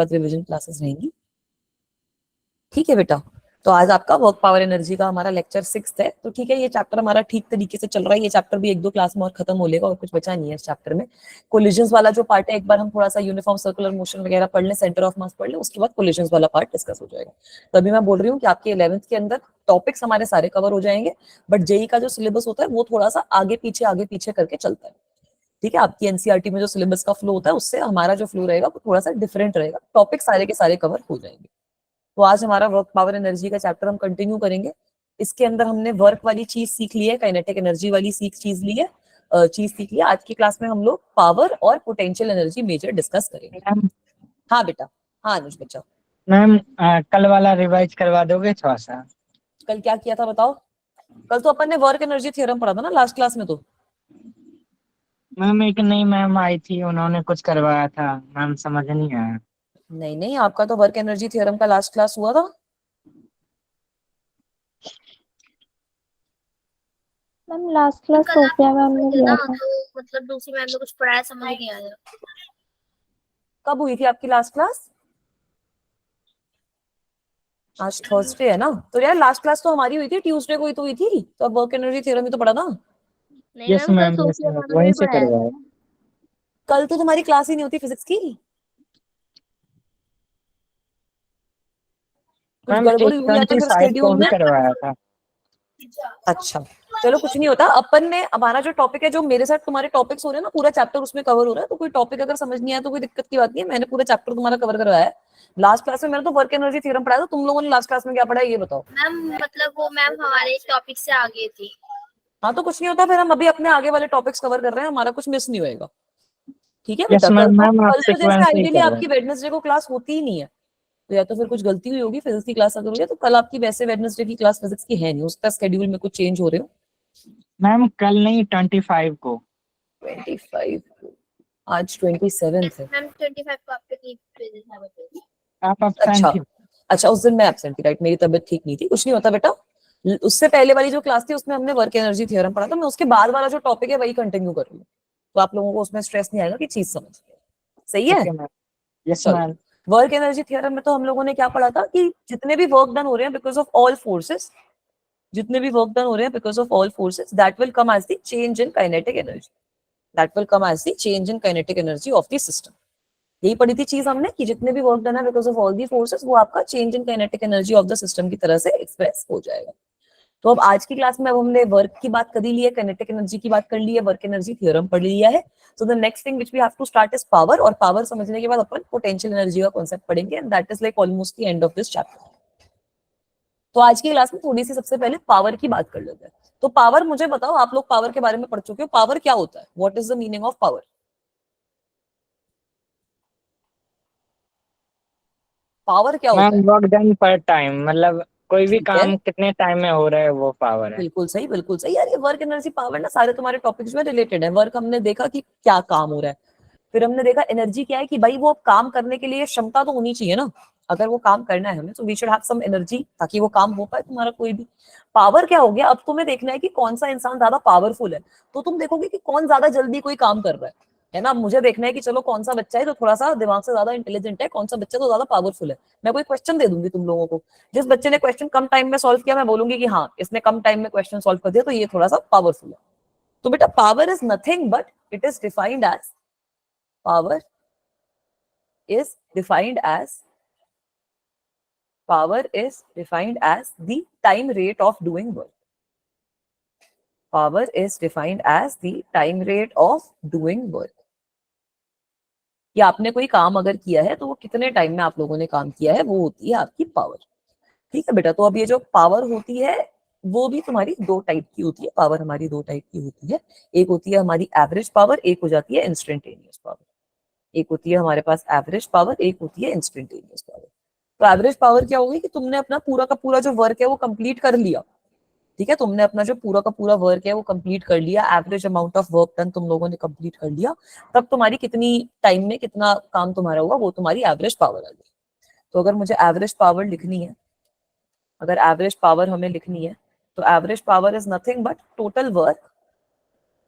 बाद revision classes रहेंगी। ठीक है बेटा, तो आज आपका वर्क पावर एनर्जी का हमारा लेक्चर 6 है। तो ठीक है, ये चैप्टर हमारा ठीक तरीके से चल रहा है। ये चैप्टर भी 1-2 क्लास में और खत्म हो लेगा और कुछ बचा नहीं है इस चैप्टर में। कोलिजन्स वाला जो पार्ट है, एक बार हम थोड़ा सा यूनिफॉर्म सर्कुलर मोशन वगैरह पढ़ लें, सेंटर ऑफ मास पढ़ लें, उसके बाद कोलिजन्स वाला पार्ट डिस्कस हो जाएगा। तो अभी मैं बोल रही हूँ कि आपके 11th के अंदर टॉपिक्स हमारे सारे कवर हो जाएंगे, बट जेई का जो सिलेबस होता है वो थोड़ा सा आगे पीछे करके चलता है। ठीक है, आपकी एनसीईआरटी में जो सिलेबस का फ्लो होता है उससे हमारा जो फ्लो रहेगा वो थोड़ा सा डिफरेंट रहेगा। टॉपिक सारे के सारे कवर हो जाएंगे। तो आज हमारा वर्क पावर एनर्जी का चैप्टर हम कंटिन्यू करेंगे। इसके अंदर हमने वर्क वाली चीज सीख ली है, काइनेटिक एनर्जी वाली चीज सीख लिया। आज की क्लास में हम लोग पावर और पोटेंशियल एनर्जी मेजर डिस्कस करेंगे। मैम हाँ बेटा, हाँ अनुज बच्चा, मैम कल वाला रिवाइज करवा दोगे थोड़ा सा? कल क्या किया था बताओ? कल तो अपन ने वर्क एनर्जी थ्योरम पढ़ा था ना लास्ट क्लास में। तो मैम एक नई मैम आई थी, उन्होंने कुछ करवाया था, मैम समझ नहीं आया। नहीं नहीं, आपका तो वर्क एनर्जी थ्योरम का लास्ट क्लास हुआ था। मैम लास्ट क्लास कल सोफिया मैम ने लिया था। तो मतलब दूसरी मैम ने कुछ पढ़ाया, समझ नहीं आया। कब हुई थी आपकी लास्ट क्लास? आज थर्सडे है ना, तो यार लास्ट क्लास तो हमारी हुई थी ट्यूसडे को ही तो हुई थी। तो अब वर्क एनर्जी थ्योरम ही तो पढ़ा था। नहीं यस मैम, कल ma'am, yes Sophia ma'am, ma'am ने वहीं भी से पढ़ाया था। करवाया। कल तो तुम्हारी क्लास ही नहीं होती फिजिक्स की। कुछ मैम गड़बड़ हुई या तो फिर 8:25 को शेड्यूल भी में। करवाया था। अच्छा, चलो कुछ नहीं होता। अपन ने हमारा जो टॉपिक है, जो मेरे साथ तुम्हारे टॉपिक्स हो रहे हैं ना, पूरा चैप्टर उसमें कवर हो रहा है। तो कोई टॉपिक अगर समझ नहीं आया तो कोई दिक्कत की बात नहीं है, मैंने पूरा चैप्टर तुम्हारा कवर करवाया है। लास्ट क्लास में मैंने तो वर्क एनर्जी थ्योरम पढ़ाया था। तुम लोगों ने लास्ट क्लास में क्या पढ़ा है ये बताओ? मैम मतलब वो मैम हमारे टॉपिक से आगे थी। हाँ तो कुछ नहीं होता, फिर हम अभी अपने आगे वाले टॉपिक्स कवर कर रहे हैं, हमारा कुछ मिस नहीं होएगा। ठीक है यस बेटा, मैम, मैम आप कल तो जैसे सीक्वेंस से ही आइडियली करवाए। आपकी वेडनेसडे को क्लास होती ही नहीं है। तो या तो फिर कुछ गलती हुई होगी फिजिक्स की क्लास अगर हुई है, तो कल आपकी वैसे वेडनेसडे की क्लास फिजिक्स की है नहीं, उसका शेड्यूल में कुछ चेंज हो रहे हो। मैम कल नहीं, 25 को। 25, आज 27 है। मैम 25 को आपके पेजेस है। आप अच्छा एबसेंट थी। अच्छा, उस दिन मैं एब्सेंट थी, राइट, मेरी तबीयत ठीक नहीं थी। कुछ नहीं होता बेटा, उससे पहले वाली जो क्लास थी उसमें हमने वर्क एनर्जी थ्योरम पढ़ा था। मैं उसके बाद वाला जो टॉपिक है वही कंटिन्यू कर रही हूँ, तो आप लोगों को उसमें स्ट्रेस नहीं आएगा कि चीज समझ गए। सही है, ओके मैम। यस चलो। मैम। वर्क एनर्जी थ्योरम में तो हम लोगों ने क्या पढ़ा था कि जितने भी वर्क डन हो रहे हैं बिकॉज ऑफ ऑल फोर्सेस, जितने भी वर्क डन हो रहे हैं because of all forces, that will come as the change in kinetic energy, that will come as the change in kinetic energy of the system. यही पढ़ी थी चीज हमने कि जितने भी वर्क डन है because of all the forces, वो आपका change in kinetic energy of the system की तरह से एक्सप्रेस हो जाएगा। तो अब आज की क्लास में अब हमने वर्क की बात कर ली है, काइनेटिक एनर्जी की बात कर ली है, वर्क एनर्जी थ्योरम पढ़ लिया है। So the next thing which we have to start is power, और पावर समझने के बाद अपन पोटेंशियल एनर्जी का कांसेप्ट पढ़ेंगे, and that is like almost the end of this chapter. तो आज की क्लास में थोड़ी सी सबसे पहले पावर की बात कर लेते हैं। तो पावर, मुझे बताओ, आप लोग पावर के बारे में पढ़ चुके हो, पावर क्या होता है? What is the meaning of power? Power क्या होता मैम है? वर्क डन पर टाइम, मतलब कोई भी ठीक है, काम कितने टाइम में हो रहा है वो पावर है। बिल्कुल सही, बिल्कुल सही यार। ये वर्क एनर्जी पावर ना सारे तुम्हारे टॉपिक्स में रिलेटेड है। वर्क हमने देखा कि क्या काम हो रहा है, फिर हमने देखा एनर्जी क्या है कि भाई वो काम करने के लिए क्षमता तो होनी चाहिए ना। अगर वो काम करना है हमें तो we should have some energy, ताकि वो काम हो पाए तुम्हारा कोई भी। पावर क्या हो गया, अब तुम्हें देखना है कि कौन सा इंसान ज्यादा पावरफुल है। तो तुम देखोगे कि कौन ज्यादा जल्दी कोई काम कर रहा है ना। मुझे देखना है कि चलो कौन सा बच्चा है जो थोड़ा सा दिमाग से ज्यादा इंटेलिजेंट है, कौन सा बच्चा तो ज्यादा पावरफुल है। मैं कोई क्वेश्चन दे दूंगी तुम लोगों को, जिस बच्चे ने क्वेश्चन कम टाइम में सॉल्व किया मैं बोलूंगी कि हाँ इसने कम टाइम में क्वेश्चन सॉल्व कर दिया, तो ये थोड़ा सा पावरफुल है। तो बेटा power is nothing but it is defined as, power is defined as power is defined as the time rate of doing work. Power is defined as the time rate of doing work. कि आपने कोई काम अगर किया है तो वो कितने टाइम में आप लोगों ने काम किया है, वो होती है आपकी पावर। ठीक है बेटा, तो अब ये जो पावर होती है वो भी तुम्हारी दो टाइप की होती है। पावर हमारी दो टाइप की होती है, एक होती है हमारी एवरेज पावर, एक हो जाती है इंस्टेंटेनियस पावर। एक होती है हमारे पास एवरेज पावर, एक होती है इंस्टेंटेनियस पावर। तो एवरेज पावर क्या होगी कि तुमने अपना पूरा का पूरा जो वर्क है वो कंप्लीट कर लिया। ठीक है, तुमने अपना जो पूरा का पूरा वर्क है वो कंप्लीट कर लिया, average amount of work done तुम लोगों ने कंप्लीट कर लिया, तब तुम्हारी कितनी टाइम में कितना काम तुम्हारा हुआ, वो तुम्हारी एवरेज पावर आ गई। तो अगर मुझे एवरेज पावर लिखनी है, अगर एवरेज पावर हमें लिखनी है, तो average power is nothing but total work,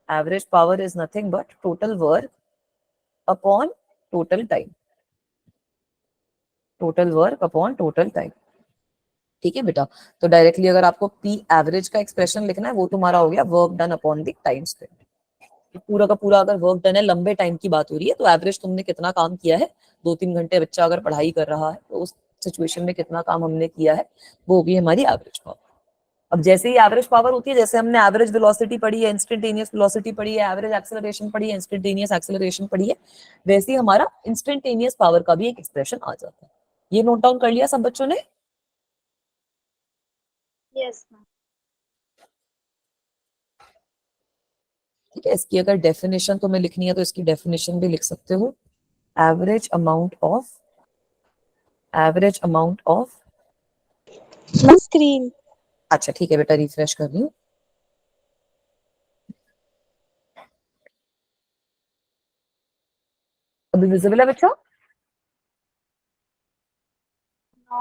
average power is nothing but total work upon total time. Total work upon total time. ठीक है बेटा, तो डायरेक्टली अगर आपको पी एवरेज का एक्सप्रेशन लिखना है वो तुम्हारा हो गया work done upon the time spend. पूरा का पूरा अगर वर्क डन है, लंबे टाइम की बात हो रही है, तो एवरेज तुमने कितना काम किया है, 2-3 घंटे बच्चा अगर पढ़ाई कर रहा है तो उस सिचुएशन में कितना काम हमने किया है, वो होगी हमारी एवरेज पावर। अब जैसे ही एवरेज पावर होती है, जैसे हमने एवरेज वेलोसिटी पढ़ी है, इंस्टेंटेनियस वेलोसिटी पढ़ी है, एवरेज एक्सेलरेशन पढ़ी है, इंस्टेंटेनियस एक्सेलरेशन पढ़ी है, वैसे ही हमारा इंस्टेंटेनियस पावर का भी एक एक्सप्रेशन आ जाता है। ये नोट डाउन कर लिया सब बच्चों ने? Yes ma'am. ठीक है, इसकी अगर डेफिनेशन तुम्हें लिखनी है तो इसकी डेफिनेशन भी लिख सकते हो। Average amount of screen. अच्छा ठीक है बेटा, रिफ्रेश कर रही हूँ। अभी विजिबल है बच्चा?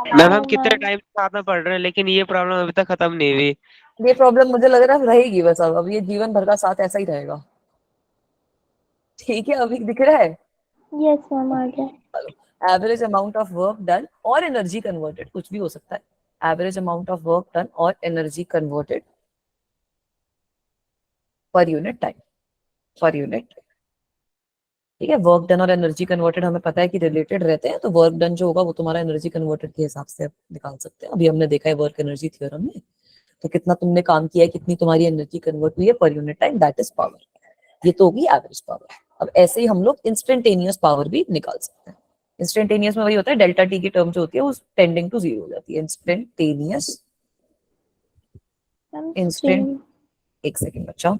मैम हम कितने टाइम से साथ में पढ़ रहे हैं लेकिन ये प्रॉब्लम अभी तक खत्म नहीं हुई। ये प्रॉब्लम मुझे लग रहा है रहेगी बस, अब ये जीवन भर का साथ ऐसा ही रहेगा। ठीक है, अभी दिख रहा है? यस मैम, आ गया। Average amount of work done और एनर्जी कन्वर्टेड, कुछ भी हो सकता है। Average amount of work done और energy converted per unit time. ठीक है, वर्क डन और एनर्जी कन्वर्टेड हमें पता है कि रिलेटेड रहते हैं, तो वर्क डन जो होगा वो तुम्हारा एनर्जी कन्वर्टेड के हिसाब से निकाल सकते हैं। अभी हमने देखा है वर्क एनर्जी थ्योरम में, तो कितना तुमने काम किया है, कितनी तुम्हारी एनर्जी कन्वर्ट हुई है पर unit time, that is power. ये तो होगी एवरेज पावर। अब ऐसे ही हम लोग इंस्टेंटेनियस पावर भी निकाल सकते हैं। इंस्टेंटेनियस में वही होता है, डेल्टा टी की टर्म जो होती है वो टेंडिंग टू 0 हो जाती है। Instantaneous ma'am instant screen. एक सेकेंड बच्चा,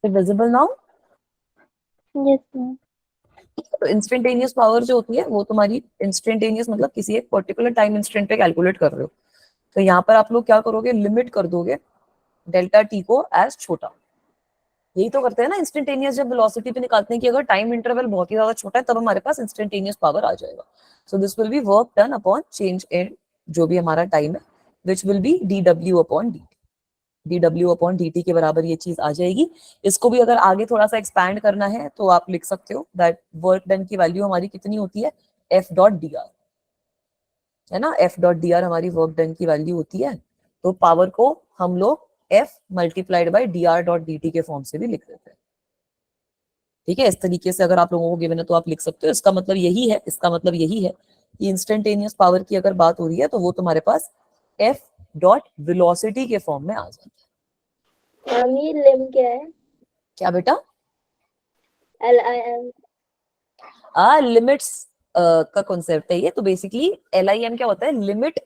विजिबल नाउ? Yes ma'am. तो इंस्टेंटेनियस पावर जो होती है वो तुम्हारी इंस्टेंटेनियस मतलब किसी एक पर्टिकुलर टाइम इंस्टेंट पे कैलकुलेट कर रहे हो, तो यहाँ पर आप लोग क्या करोगे, लिमिट कर दोगे डेल्टा टी को एज छोटा। यही तो करते हैं ना इंस्टेंटेनियस, जब वेलोसिटी पे निकालते हैं कि अगर टाइम इंटरवल बहुत ही ज्यादा छोटा है तब हमारे पास इंस्टेंटेनियस पावर आ जाएगा। सो this will B work done upon change in जो भी हमारा टाइम है, which will be dw upon dt। dw upon dt के बराबर ये चीज आ जाएगी। इसको भी अगर आगे थोड़ा सा एक्सपैंड करना है तो आप लिख सकते हो दैट वर्क डन की वैल्यू हमारी कितनी होती है, f डॉट dr, है ना, f डॉट dr हमारी वर्क डन की वैल्यू होती है। तो पावर को हम लोग f multiplied by dr dot dt के फॉर्म से भी लिख देते हैं। ठीक है, इस तरीके से अगर आप लोगों को गिवन है तो आप लिख सकते हो। इसका मतलब यही है कि इंस्टेंटेनियस पावर की अगर बात हो रही है तो वो तुम्हारे पास f डॉट वेलोसिटी के फॉर्म में आ जाता है। मैम ये लिम क्या है? क्या बेटा? LIM। लिमिट्स का कॉन्सेप्ट है ये। तो बेसिकली LIM क्या होता है, limit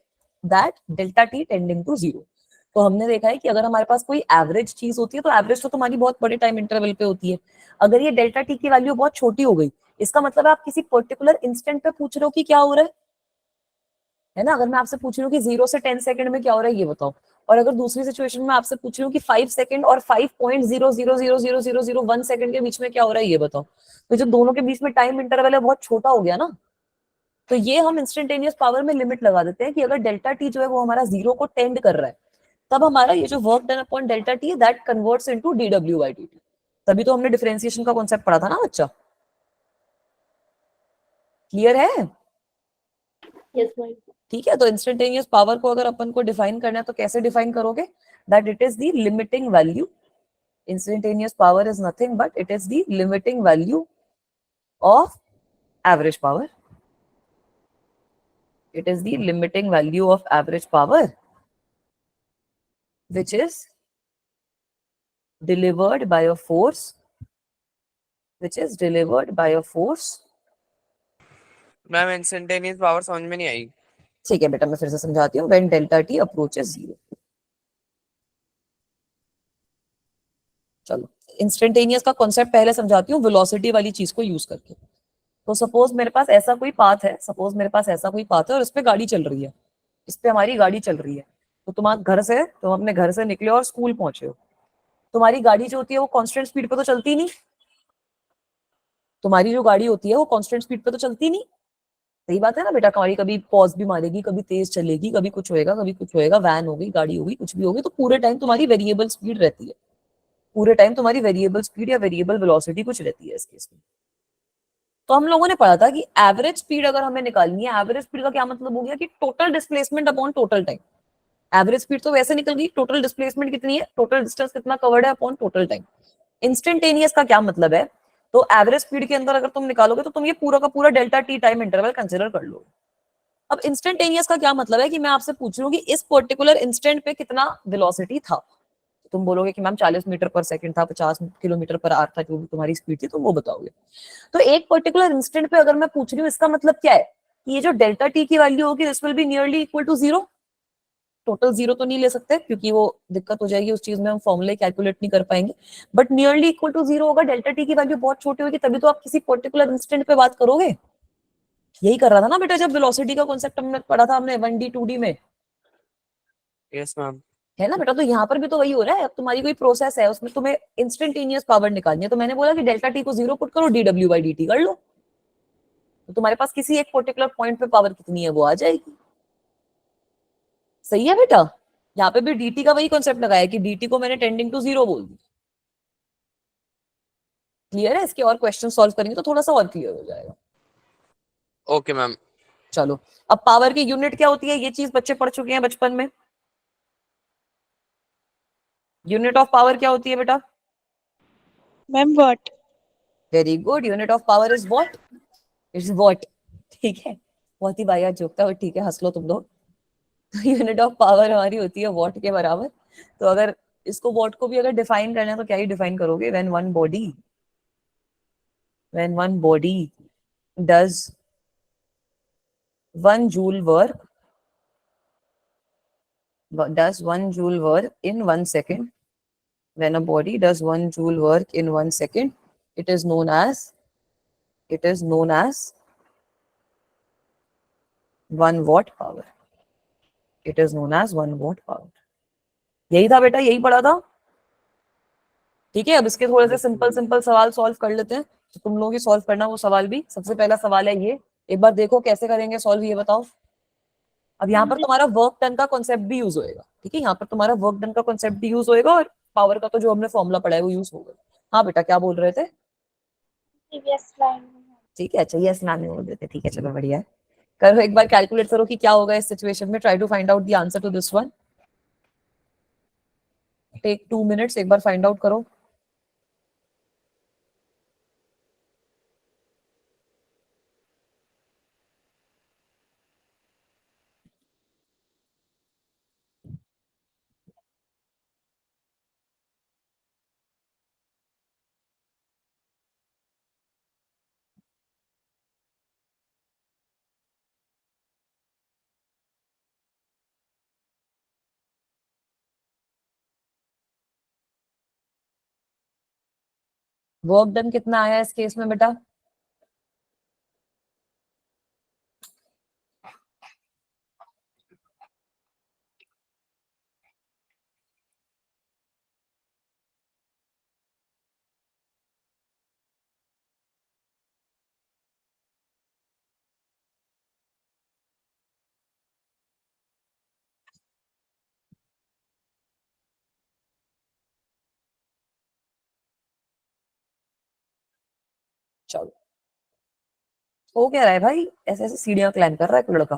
that delta t tending to 0। तो हमने देखा है कि अगर हमारे पास कोई एवरेज चीज होती है तो एवरेज तो तुम्हारी बहुत बड़े टाइम इंटरवल पे होती है। अगर ये डेल्टा टी की वैल्यू बहुत छोटी हो गई, इसका मतलब आप किसी पर्टिकुलर इंस्टेंट पे पूछ रहे हो कि क्या हो रहा है ना। अगर मैं आपसे पूछ रही हूँ कि 0 से 10 सेकंड में क्या हो रहा है ये बताओ, और अगर दूसरी सिचुएशन में आपसे पूछ रही हूँ कि 5 सेकंड और 5.0000001 सेकंड के बीच में क्या हो रहा है ये बताओ, तो जो दोनों के बीच में टाइम इंटरवल है बहुत छोटा हो गया ना। तो ये हम इंस्टेंटेनियस पावर में लिमिट लगा देते हैं कि अगर डेल्टा टी जो है वो हमारा 0 को टेंड कर रहा है, तब हमारा ये जो work done upon delta t that converts into dw by dt। तभी तो हमने डिफरेंशिएशन का कॉन्सेप्ट पढ़ा था ना बच्चा। क्लियर है? Yes ma'am. ठीक है, तो इंस्टेंटेनियस पावर को अगर अपन को डिफाइन करना है तो कैसे डिफाइन करोगे, that it is the limiting value. Instantaneous power is nothing but it is the limiting value of average power. It is the limiting value of average power which is delivered by a force ma'am instantaneous power समझ में नहीं आई। ठीक है बेटा, मैं फिर से समझाती हूँ। when delta t approaches 0। चलो इंस्टेंटेनियस का कॉन्सेप्ट पहले समझाती हूँ वेलोसिटी वाली चीज को यूज करके। तो सपोज मेरे पास ऐसा कोई पाथ है, और इस पे गाड़ी चल रही है, इस पे हमारी गाड़ी चल रही है। तो तुम अपने घर से निकले और स्कूल पहुंचे हो। तुम्हारी गाड़ी जो होती है वो कांस्टेंट स्पीड पे तो चलती नहीं, तुम्हारी जो गाड़ी होती है वो कांस्टेंट स्पीड पे तो चलती नहीं। सही बात है ना बेटा, गाड़ी कभी पॉज भी मारेगी, कभी तेज चलेगी, कभी कुछ होएगा, वैन होगी, गाड़ी होगी, कुछ भी होगी, तो पूरे टाइम तुम्हारी वेरिएबल स्पीड रहती है। पूरे टाइम तुम्हारी वेरिएबल स्पीड या वेरिएबल वेलोसिटी कुछ रहती है इस केस में। तो हम लोगों ने पढ़ा था कि एवरेज स्पीड अगर हमें निकालनी है, एवरेज स्पीड का क्या मतलब हो गया कि total displacement upon total time. Average speed तो वैसे निकल गई, टोटल डिस्प्लेसमेंट कितनी है, टोटल डिस्टेंस कितना कवर्ड है अपॉन टोटल टाइम। इंस्टेंटेनियस का क्या मतलब है, तो एवरेज स्पीड के अंदर अगर तुम निकालोगे तो तुम ये पूरा का पूरा delta T time interval consider कर लो। अब इंस्टेंटेनियस का क्या मतलब है कि मैं आपसे पूछ रही हूँ कि इस पर्टिकुलर इंस्टेंट पे कितना वेलोसिटी था। तुम बोलोगे कि मैम 40 मीटर पर सेकंड था, 50 किलोमीटर पर आवर था, जो भी तुम्हारी स्पीड थी तुम वो बताओगे। तो एक पर्टिकुलर इंस्टेंट पे अगर मैं पूछ रही हूँ, इसका मतलब क्या है कि ये जो डेल्टा टी की वैल्यू होगी this will be nearly equal to zero. Total zero तो नहीं ले सकते क्योंकि वो दिक्कत हो जाएगी, उस चीज में हम फॉर्मूले कैलकुलेट नहीं कर पाएंगे, but nearly equal to zero होगा। डेल्टा टी की वैल्यू बहुत छोटी होगी, तभी तो आप किसी पर्टिकुलर इंस्टेंट पे बात करोगे। यही कर रहा था ना बेटा जब वेलोसिटी का कॉन्सेप्ट हमने पढ़ा था, हमने 1D 2D में, यस मैम। है ना बेटा। तो यहाँ पर भी तो वही हो रहा है, अब तुम्हारी कोई प्रोसेस है उसमें तुम्हें इंस्टेंटेनियस पावर निकालनी है, तो मैंने बोला कि डेल्टा टी को जीरो पुट करो, dw/dt कर लो, तो तुम्हारे पास किसी एक पर्टिकुलर पॉइंट पे पावर कितनी है वो आ जाएगी। सही है बेटा। यहाँ पे भी dt का वही कॉन्सेप्ट लगाया कि dt को मैंने टेंडिंग टू जीरो बोल दी। क्लियर है? इसके और क्वेश्चन सॉल्व करेंगे तो थोड़ा सा और क्लियर हो जाएगा। Okay ma'am. चलो, अब पावर की यूनिट क्या होती है, ये चीज बच्चे पढ़ चुके हैं बचपन में। यूनिट ऑफ पावर क्या होती है बेटा? Ma'am what. Very good, unit of power is what? Is what. ठीक है, बहुत ही वाहियात जोक था, ठीक है हंस लो तुम लोग। तो यूनिट ऑफ पावर हमारी होती है वॉट के बराबर। तो अगर इसको वॉट को भी अगर डिफाइन करना है तो क्या ही डिफाइन करोगे, when one body does 1 joule work in 1 second, when a body does 1 joule work in 1 second, it is known as 1 watt power. It is known as 1 watt power. यही था बेटा, यही पढ़ा था। ठीक है, अब इसके थोड़े से सिंपल सवाल सॉल्व कर लेते हैं, तो तुम लोगों की सॉल्व करना वो सवाल भी। सबसे पहला सवाल है ये, एक बार देखो कैसे करेंगे सॉल्व, ये बताओ। अब यहाँ पर तुम्हारा वर्क डन का कॉन्सेप्ट भी यूज होएगा। ठीक है, यहाँ पर तुम्हारा वर्क डन का कॉन्सेप्ट भी यूज होएगा और पावर का तो जो हमने फॉर्मूला पढ़ा है वो यूज होगा। हाँ बेटा क्या बोल रहे थे? प्रीवियस लाइन में। ठीक है, अच्छा यस मैम बोल देते, ठीक है चलो बढ़िया है। करो एक बार कैलकुलेट करो कि क्या होगा इस सिचुएशन में। Try to find out the answer to this one. Take 2 minutes, एक बार फाइंड आउट करो। वर्क डन कितना आया इस केस में बेटा? चलो, हो क्या रहा है भाई, ऐसे ऐसे सीढ़ियां क्लाइंब कर रहा है कोई लड़का।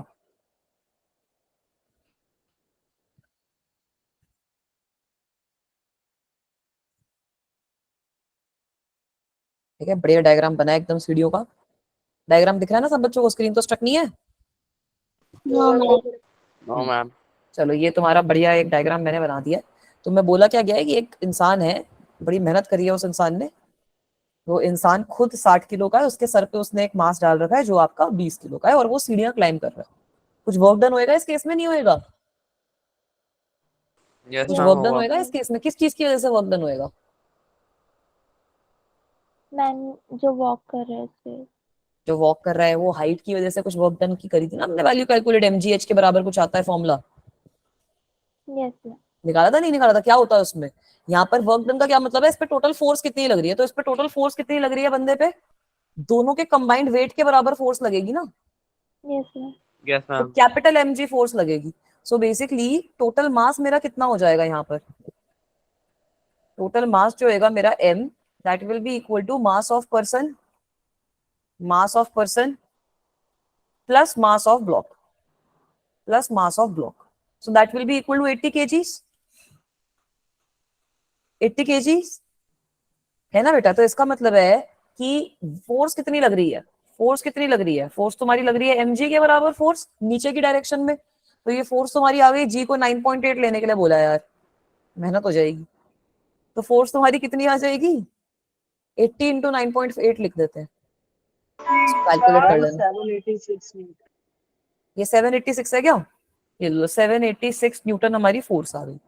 ठीक है, बढ़िया डायग्राम बना है एकदम सीढ़ियों का। डायग्राम दिख रहा है ना सब बच्चों को? स्क्रीन तो स्टक नहीं है? No ma'am. चलो, ये तुम्हारा बढ़िया एक डायग्राम मैंने बना दिया है। तो मैं बोला क्या गया है कि एक इंसान है, बड़ी मेहनत करी है उस इंसान ने। वो इंसान खुद 60 किलो का है, उसके सर पे उसने एक मास डाल रखा है जो आपका 20 किलो का है, और वो सीढ़ियां क्लाइंब कर रहा है। कुछ वर्क डन होएगा इस केस में? नहीं होएगा? यस कुछ मैम वर्क डन होगा। होएगा इस केस में? किस चीज की वजह से वर्क डन होएगा? मैन जो वॉक कर रहे थे। जो वॉक कर रहा है वो हाइट की वजह से कुछ वर्क डन की करी थी ना हमने, वैल्यू कैलकुलेट mgh के बराबर कुछ आता है फॉर्मूला, यस मैम। निकाला था नहीं निकाला था? क्या होता है उसमें? यहाँ पर वर्क डन का क्या मतलब है, इस पे टोटल फोर्स कितनी लग रही है, तो इस पे टोटल फोर्स कितनी लग रही है बंदे पे? दोनों के कंबाइंड वेट के बराबर फोर्स लगेगी ना, यस मैम। यस तो मैम। कैपिटल mg फोर्स लगेगी। सो बेसिकली टोटल मास मेरा कितना हो जाएगा यहाँ पर? टोटल मास जो होगा मेरा m, that will be equal to mass of person plus mass of block so that will be equal to 80 kgs 80 kgs है ना बेटा। तो इसका मतलब है कि फोर्स कितनी लग रही है, फोर्स तुम्हारी लग रही है mg के बराबर फोर्स नीचे की डायरेक्शन में। तो ये फोर्स तुम्हारी आ गई, g को 9.8 लेने के लिए बोला यार, मेहनत हो जाएगी। तो फोर्स तुम्हारी कितनी आ जाएगी, 80 इंटू 9.8 लिख देते हैं, कैलकुलेट कर लेना। 786 ये 786 है क्या, ये लो 786 न्यूटन हमारी फोर्स आ गई।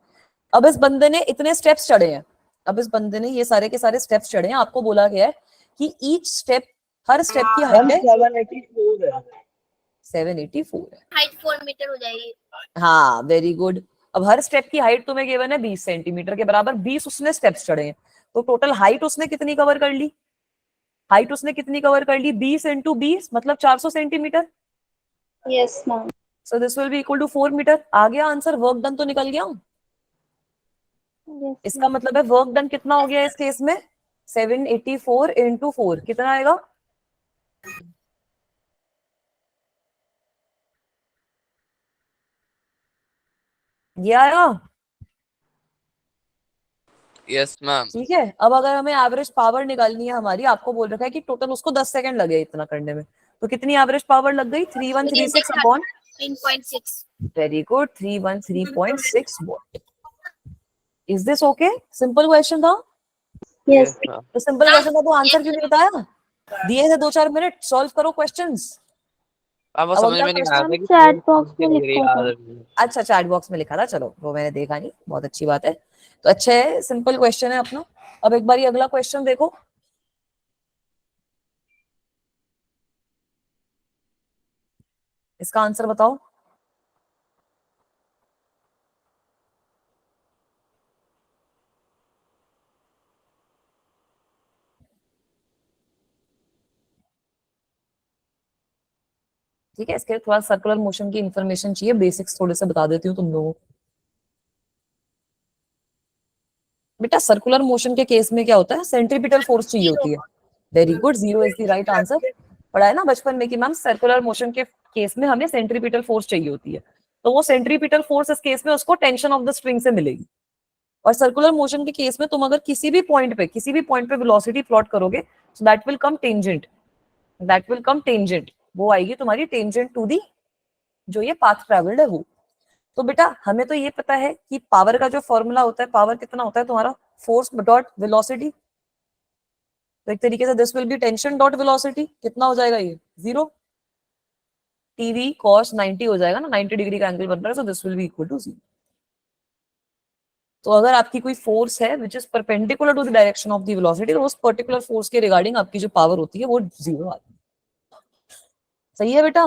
अब इस बंदे ने इतने स्टेप्स चढ़े हैं, ये सारे के सारे स्टेप्स चढ़े हैं। आपको बोला गया है कि ईच स्टेप, हर स्टेप की हाइट है 784 है। 784 है। हाइट 4 मीटर हो जाएगी। हाँ वेरी गुड। अब हर स्टेप की हाइट तुम्हें गिवन है 20 सेंटीमीटर के बराबर, 20 उसने स्टेप्स चढ़े हैं। तो टोटल हाइट उसने कितनी कवर कर ली, 20 इंटू 20 मतलब 400 centimetre. Yes, ma'am. So this will be equal to 4 metre. आ गया आंसर, वर्क डन तो निकल गया। Yes, इसका ma'am. मतलब है वर्क डन कितना हो गया इस केस में, 784 इंटू 4 कितना आएगा, ये आएगा। Yes ma'am. ठीक है, अब अगर हमें एवरेज पावर निकालनी है हमारी, आपको बोल रखा है कि टोटल उसको 10 सेकंड लगे इतना करने में, तो कितनी एवरेज पावर लग गई, 3136 upon 3.6। Very good 313.6 what. Is this okay, simple question था। Yes. Yes ma'am. तो सिंपल क्वेश्चन था तो आंसर क्यों नहीं बताया, दिए थे 2-4 मिनट, सॉल्व करो क्वेश्चंस। अब वो अब समझ अगला में नहीं क्वेश्चन आया हम था कि चैट फोर्स बॉक्स में कितनी लग रही लिखा था। है। अच्छा चैट बॉक्स में लिखा था, चलो वो मैंने देखा नहीं, बहुत अच्छी बात है। तो अच्छा है, सिंपल क्वेश्चन है अपना। अब एक बार ये अगला क्वेश्चन देखो, इसका आंसर बताओ। ठीक है, इसके लिए थोड़ा सर्कुलर मोशन की इंफॉर्मेशन चाहिए, बेसिक्स थोड़े से बता देती हूँ तुम लोगों को। बेटा सर्कुलर मोशन के केस में क्या होता है, सेंट्रीपिटल फोर्स चाहिए होती है। Very good, 0 is the right answer. पढ़ा है ना बचपन में कि मैम सर्कुलर मोशन के केस में हमें सेंट्रीपिटल फोर्स चाहिए होती है। तो वो सेंट्रीपिटल फोर्स इस केस में उसको टेंशन ऑफ द स्ट्रिंग से मिलेगी। और सर्कुलर मोशन के केस में तुम अगर किसी भी पॉइंट पे वेलोसिटी प्लॉट करोगे, सो दैट विल कम टेंजेंट, वो आएगी तुम्हारी टेंजेंट टू दी जो ये पाथ ट्रेवल्ड है वो। तो बेटा हमें तो ये पता है कि पावर का जो फॉर्मूला होता है, पावर कितना होता है तुम्हारा, फोर्स डॉट वेलोसिटी। तो एक तरीके से this will B tension dot velocity, कितना हो जाएगा ये 0, टीवी cos 90 हो जाएगा ना, 90 डिग्री का एंगल बन रहा है, so this will be equal to 0। तो अगर आपकी कोई फोर्स है which is perpendicular to the direction of the velocity, तो उस पर्टिकुलर फोर्स के रिगार्डिंग आपकी जो पावर होती है वो 0 आती है। सही है बेटा।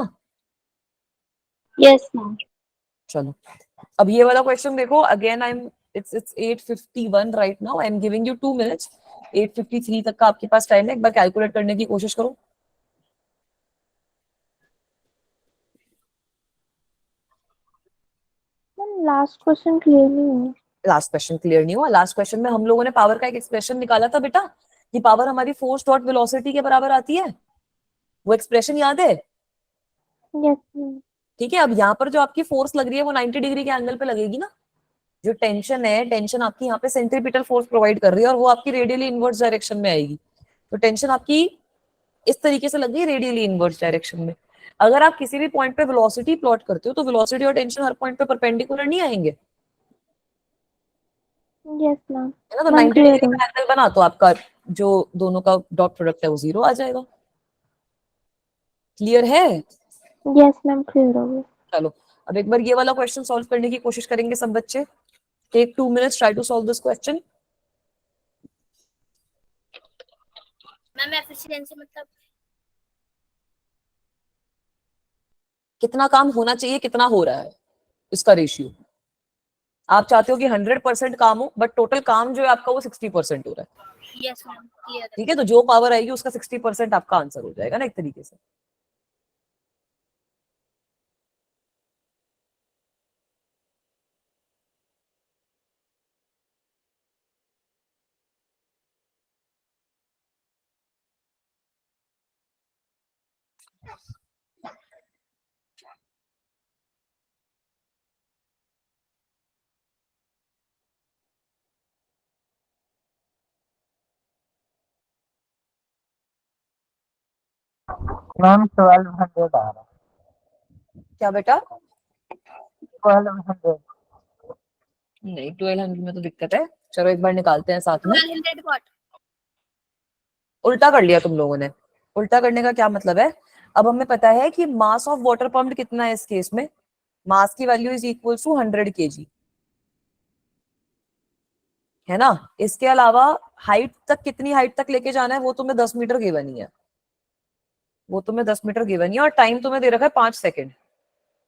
Yes, ma'am. चलो अब ये वाला क्वेश्चन देखो, again I am it's 8:51 right now, I am giving you 2 minutes, 8:53 तक का आपके पास टाइम है, एक बार कैलकुलेट करने की कोशिश करो। Ma'am, last question clear नहीं हुआ। लास्ट क्वेश्चन क्लियर नहीं हुआ। लास्ट क्वेश्चन में हम लोगों ने पावर का एक एक्सप्रेशन निकाला था बेटा, कि पावर हमारी फोर्स डॉट वेलोसिटी के बराबर आती है, वो एक्सप्रेशन याद है। Yes, ma'am. ठीक है, अब यहाँ पर जो आपकी फोर्स लग रही है वो 90 डिग्री के एंगल पे लगेगी ना। जो टेंशन है, टेंशन आपकी यहाँ पे सेंट्रीपिटल फोर्स प्रोवाइड कर रही है और वो आपकी रेडियली इनवर्स डायरेक्शन में आएगी। तो टेंशन आपकी इस तरीके से लग रही है रेडियली इनवर्स डायरेक्शन में। अगर आप किसी भी पॉइंट पे वेलोसिटी प्लॉट करते हो तो वेलोसिटी और टेंशन हर पॉइंट पे परपेंडिकुलर नहीं आएंगे, Yes, ma'am. है ना। तो Ma'am 90 clear डिग्री हो। का एंगल बना तो आपका जो दोनों का डॉट प्रोडक्ट है वो 0 आ जाएगा। क्लियर है। Yes, ma'am clear हो गया। चलो अब एक बार ये वाला क्वेश्चन सॉल्व करने की कोशिश करेंगे सब बच्चे। Take 2 minutes, try to solve this question. Ma'am efficiency मतलब कितना काम होना चाहिए, कितना हो रहा है, इसका रेशियो। आप चाहते हो कि 100% काम हो, बट टोटल काम जो है आपका वो 60% हो रहा है। यस मैम क्लियर है। ठीक है, तो जो पावर आएगी उसका 60% आपका आंसर हो जाएगा ना एक तरीके से। मैम 1200 आ रहा है। क्या बेटा? 1200। नहीं 1200 में तो दिक्कत है। चलो एक बार निकालते हैं साथ में। 1200 व्हाट? उल्टा कर लिया तुम लोगों ने। उल्टा करने का क्या मतलब है? अब हमें पता है कि मास ऑफ वाटर पम्प्ड कितना है इस केस में। मास की value is equal to 100 kg, है ना। इसके अलावा हाइट तक, कितनी हाइट तक लेके जाना है वो तुम्हें 10 मीटर गिवन ही है। वो तुम्हें 10 मीटर गिवन ही है और टाइम तुम्हें दे रखा है 5 सेकेंड।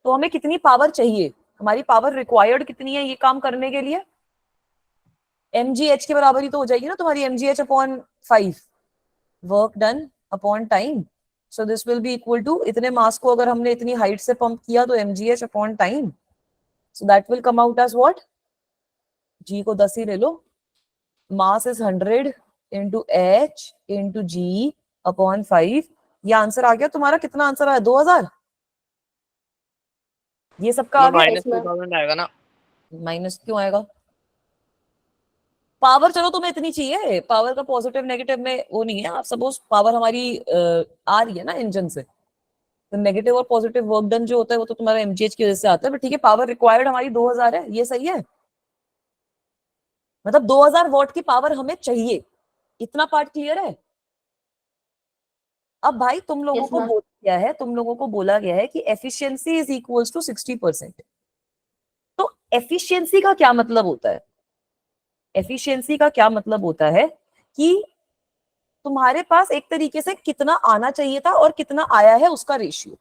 तो हमें कितनी पावर चाहिए, हमारी पावर रिक्वायर्ड कितनी है ये काम करने के लिए? mgh के बराबर ही तो हो जाएगी ना तुम्हारी, mgh upon 5 work done upon time. So this will be equal to, इतने मास को अगर हमने इतनी हाइट से पंप किया तो mgh upon time. So that will come out as what? g को 10 ही ले लो। Mass is 100 into h into g upon 5। ये आंसर आ गया तुम्हारा। कितना आंसर आया? 2000। ये सबका आ गया। माइनस 2000 आएगा ना। माइनस क्यों आएगा? पावर चलो तुम्हें इतनी चाहिए, पावर का पॉजिटिव नेगेटिव में वो नहीं है। आप सपोज पावर हमारी आ रही है ना इंजन से, तो नेगेटिव और पॉजिटिव वर्क डन जो होता है वो तो तुम्हारा एमजीएच की वजह से आता है। बट ठीक है, पावर रिक्वायर्ड हमारी 2000 है, ये सही है। मतलब 2000 वॉट की पावर हमें चाहिए। इतना पार्ट क्लियर है? अब भाई तुम लोगों को बोला गया है, तुम लोगों को बोला गया है कि एफिशिएंसी इज इक्वल्स टू 60%। तो एफिशिएंसी का क्या मतलब होता है? एफिशिएंसी का क्या मतलब होता है कि तुम्हारे पास एक तरीके से कितना आना चाहिए था और कितना आया है उसका रेशियो।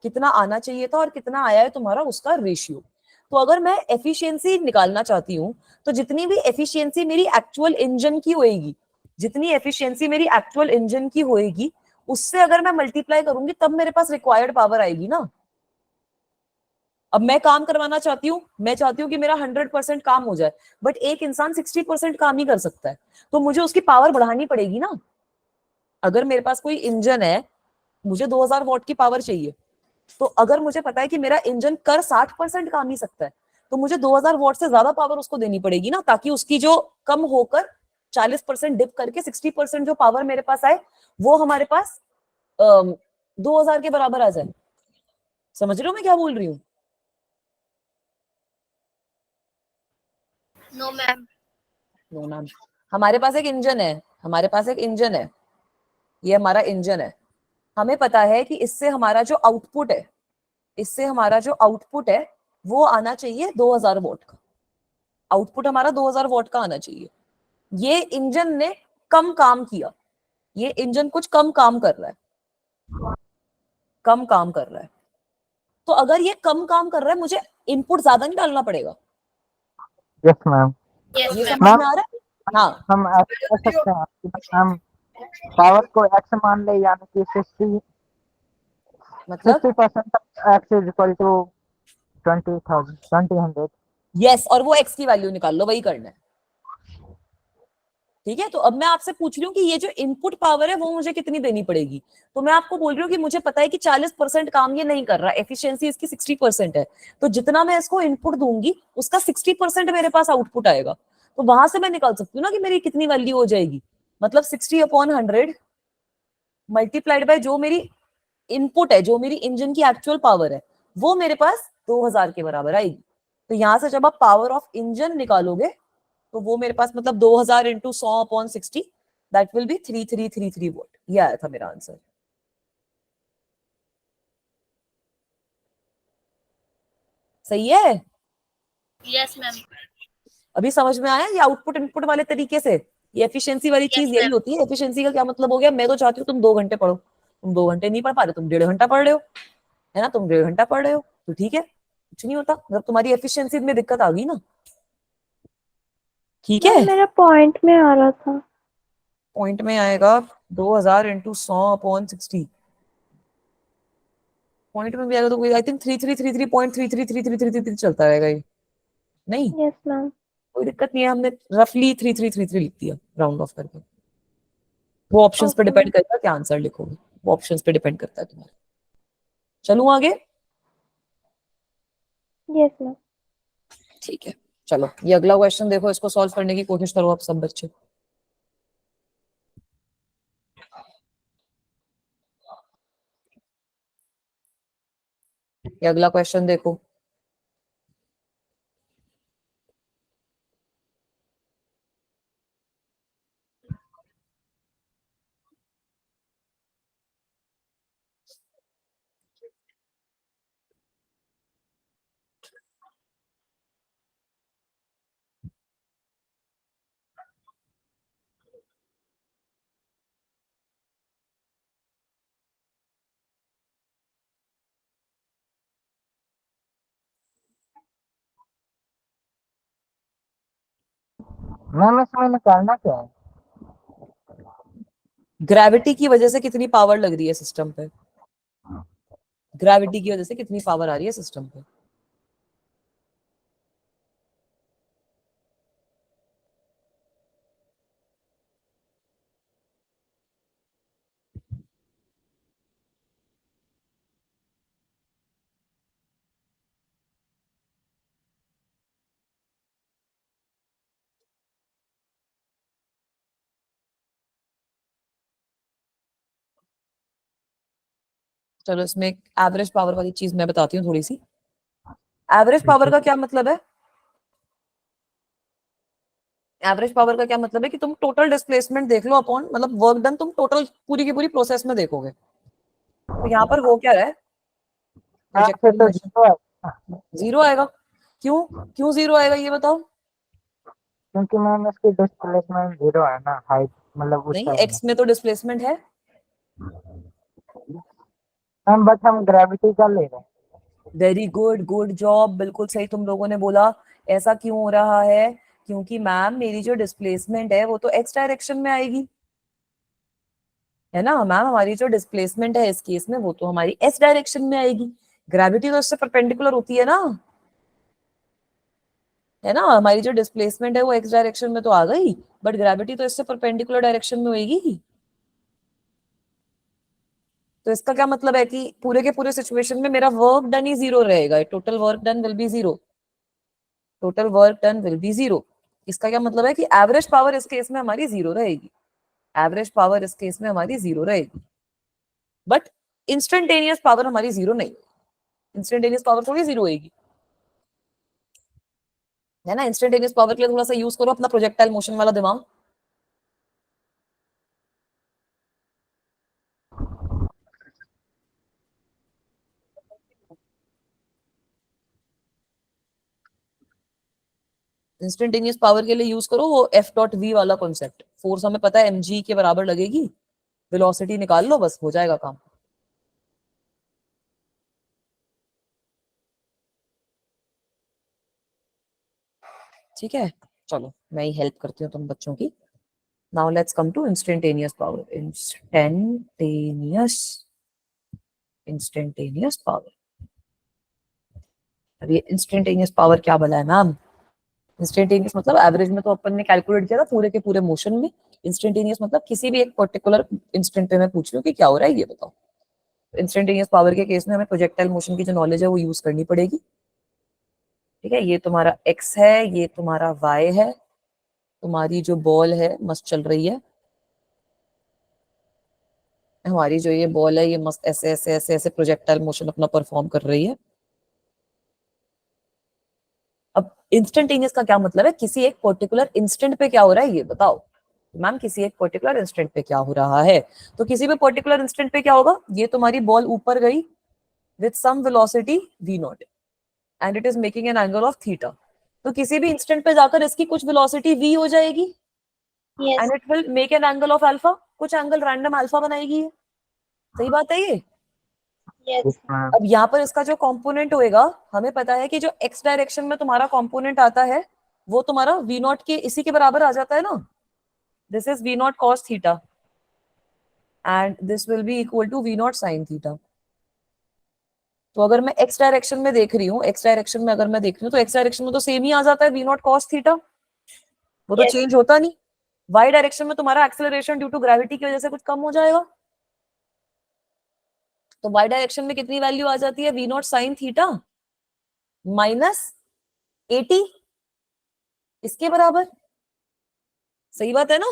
कितना आना चाहिए था और कितना आया है तुम्हारा उसका रेशियो। तो अगर मैं एफिशिएंसी निकालना चाहती हूँ तो जितनी भी एफिशिएंसी मेरी एक्चुअल इंजन की होएगी, जितनी एफिशिएंसी मेरी एक्चुअल इंजन की होएगी, उससे अगर मैं मल्टीप्लाई करूंगी तब मेरे पास रिक्वायर्ड पावर आएगी ना। अब मैं काम करवाना चाहती हूँ, मैं चाहती हूँ कि मेरा 100% काम हो जाए, बट एक इंसान 60% काम ही कर सकता है, तो मुझे उसकी पावर बढ़ानी पड़ेगी ना। अगर मेरे पास कोई इंजन है, मुझे 2000 वॉट की पावर चाहिए, तो अगर मुझे पता है कि मेरा इंजन कर 60% काम ही सकता है, तो मुझे 2000 वॉट से ज्यादा पावर उसको देनी पड़ेगी ना, ताकि उसकी जो कम होकर 40% डिप करके 60% जो पावर मेरे पास आए वो हमारे पास 2000 के बराबर आ जाए। समझ रहे हो मैं क्या बोल रही हूँ? No ma'am. No ma'am. हमारे पास एक इंजन है, हमारे पास एक इंजन है, ये हमारा इंजन है। हमें पता है कि इससे हमारा जो आउटपुट है, इससे हमारा जो आउटपुट है वो आना चाहिए 2000 वॉट का। आउटपुट हमारा 2000 वॉट का आना चाहिए। ये इंजन ने कम काम किया, ये इंजन कुछ कम काम कर रहा है, कम काम कर रहा है। तो अगर ये कम काम कर रहा है, मुझे इनपुट ज्यादा नहीं डालना पड़ेगा। Yes ma'am. यस ये मैम। समझ में आ रहा है? हाँ, हम ऐसे कर सकते हैं कि हम पावर को एक्स मान ले, यानी कि 60% x is equal to 20,000 yes, और वो एक्स की वैल्यू निकाल लो, वही करना है। ठीक है, तो अब मैं आपसे पूछ रही हूँ कि ये जो इनपुट पावर है वो मुझे कितनी देनी पड़ेगी। तो मैं आपको बोल रही हूँ कि मुझे पता है कि 40% काम ये नहीं कर रहा, एफिशिएंसी इसकी 60% है, तो जितना मैं इसको इनपुट दूंगी उसका 60% मेरे पास आउटपुट आएगा। तो वहां से मैं निकाल सकती हूँ ना कि मेरी कितनी वैल्यू हो जाएगी। मतलब 60/100 मल्टीप्लाइड बाय जो मेरी इनपुट है, जो मेरी इंजन की एक्चुअल पावर है, वो मेरे पास 2000 के बराबर आएगी। तो यहां से जब आप पावर ऑफ इंजन निकालोगे तो वो मेरे पास मतलब 2000 into 100/60, that will B 3333 volt. ये आया था मेरा आंसर। सही है? Yes ma'am. अभी समझ में आया? ये आउटपुट इनपुट वाले तरीके से, ये एफिशिएंसी वाली चीज यही होती है। एफिशिएंसी का क्या मतलब हो गया? मैं तो चाहती हूँ तुम 2 घंटे पढ़ो, तुम 2 घंटे नहीं पढ़ पा रहे, तुम 1.5 घंटा पढ़ रहे हो, है ना। तुम 1.5 घंटा पढ़ रहे हो तो ठीक है, कुछ नहीं होता। जब तुम्हारी एफिशिएंसी में दिक्कत आ गई ना, ठीक है। मेरा पॉइंट में आ रहा था। पॉइंट में आएगा 2000 इंटू 100/60। पॉइंट में भी आएगा तो कोई आई थिंक 3333.333333 चलता रहेगा ये। नहीं, यस मैम। कोई दिक्कत नहीं है, हमने रफली 3333 लिख दिया राउंड ऑफ करके। वो ऑप्शंस पे ओके डिपेंड मैम। करता है क्या आंसर लिखोगे, वो ऑप्शंस पे डिपेंड करता है तुम्हारे। चलूं आगे? Yes ma'am. ठीक है, चलो ये अगला क्वेश्चन देखो, इसको सॉल्व करने की कोशिश करो आप सब बच्चे। ये अगला क्वेश्चन देखो। मैम इसमें निकालना क्या है? ग्रेविटी की वजह से कितनी पावर लग रही है सिस्टम पे? ग्रेविटी की वजह से कितनी पावर आ रही है सिस्टम पे? चलो इसमें एक एवरेज पावर वाली चीज मैं बताती हूँ थोड़ी सी। एवरेज पावर का क्या मतलब है? एवरेज पावर का क्या मतलब है कि तुम टोटल डिस्प्लेसमेंट देख लो अपॉन मतलब वर्क डन, तुम टोटल पूरी की पूरी प्रोसेस में देखोगे। तो यहाँ पर हो क्या रहा है? हाँ, फिर प्रोजेक्टाइल तो मोशन जीरो है, जीरो आएगा। क्यों? क्यों जीरो आएगा ये बताओ? क्योंकि मैम इसकी डिस्प्लेसमेंट जीरो है ना, हाइट मतलब उस नहीं, साइड में। एक्स में तो डिस्प्लेसमेंट है। मैम बट हम ग्रेविटी का ले रहे हैं। वेरी गुड, गुड जॉब, बिल्कुल सही तुम लोगों ने बोला। ऐसा क्यों हो रहा है? क्योंकि मैम मेरी जो डिस्प्लेसमेंट है वो तो एक्स डायरेक्शन में आएगी, है ना मैम? हमारी जो डिस्प्लेसमेंट है इस केस में वो तो हमारी एस डायरेक्शन में आएगी। ग्रेविटी तो इससे परपेंडिकुलर होती है ना, है ना? हमारी जो डिस्प्लेसमेंट है वो एक्स डायरेक्शन में तो आ गई, बट ग्रेविटी तो इससे परपेंडिकुलर डायरेक्शन में होगी। तो इसका क्या मतलब है कि पूरे के पूरे सिचुएशन में मेरा वर्क डन ही जीरो रहेगा। Total work done will be zero. Total work done will be zero. इसका क्या मतलब है कि एवरेज पावर इस केस में हमारी जीरो रहेगी। एवरेज पावर इस केस में हमारी जीरो रहेगी, बट इंस्टेंटेनियस पावर हमारी जीरो नहीं। इंस्टेंटेनियस पावर थोड़ी जीरो होगी, है ना? इंस्टेंटेनियस पावर के लिए थोड़ा सा यूज करो अपना प्रोजेक्टाइल मोशन वाला दिमाग। इंस्टेंटेनियस पावर के लिए यूज करो वो एफ डॉट वी वाला कॉन्सेप्ट। फोर्स हमें पता है mg के बराबर लगेगी, वेलोसिटी निकाल लो, बस हो जाएगा काम। ठीक है, चलो मैं ही हेल्प करती हूँ तुम बच्चों की। Now let's come to instantaneous power. Instantaneous power. अब ये इंस्टेंटेनियस पावर क्या बोला है मैम? इंस्टेंटेनियस मतलब एवरेज में तो अपन ने कैलकुलेट किया था पूरे के पूरे मोशन में। इंस्टेंटेनियस मतलब किसी भी एक पर्टिकुलर इंस्टेंट पे मैं पूछ रही हूँ कि क्या हो रहा है ये बताओ। इंस्टेंटेनियस पावर के केस में हमें प्रोजेक्टाइल मोशन की जो नॉलेज है वो यूज करनी पड़ेगी। ठीक है, ये तुम्हारा एक्स है, ये तुम्हारा वाई है, तुम्हारी जो बॉल है मस्त चल रही है। हमारी जो ये बॉल है ये मस्त ऐसे ऐसे ऐसे ऐसे प्रोजेक्टाइल मोशन अपना परफॉर्म कर रही है। अब इंस्टेंटेनियस का क्या मतलब है? किसी एक पर्टिकुलर इंस्टेंट पे क्या हो रहा है ये बताओ। मैम किसी एक पर्टिकुलर इंस्टेंट पे क्या हो रहा है? तो किसी भी पर्टिकुलर इंस्टेंट पे क्या होगा? ये तुम्हारी बॉल ऊपर गई with some velocity v naught and it is making an angle of theta. तो किसी भी इंस्टेंट पे जाकर इसकी कुछ वेलोसिटी v हो जाएगी Yes. And it will make an angle of alpha. कुछ एंगल रैंडम अल्फा बनाएगी ये। सही बात है ये? Yes. हाँ, अब यहाँ पर इसका जो कंपोनेंट होएगा, हमें पता है कि जो एक्स डायरेक्शन में तुम्हारा कंपोनेंट आता है वो तुम्हारा v नॉट के इसी के बराबर आ जाता है ना। This is v naught cos theta and this will be equal to v naught sin theta. तो अगर मैं एक्स डायरेक्शन में देख रही हूँ, एक्स डायरेक्शन में अगर मैं देख रही हूँ तो एक्स डायरेक्शन में तो सेम ही आ जाता है v नॉट cos थीटा, वो तो Yes. चेंज होता नहीं। वाई डायरेक्शन में तुम्हारा एक्सेलरेशन ड्यू टू ग्रेविटी की वजह से कुछ कम हो जाएगा। तो y डायरेक्शन में कितनी वैल्यू आ जाती है, v0 sin थीटा माइनस 80, इसके बराबर। सही बात है ना?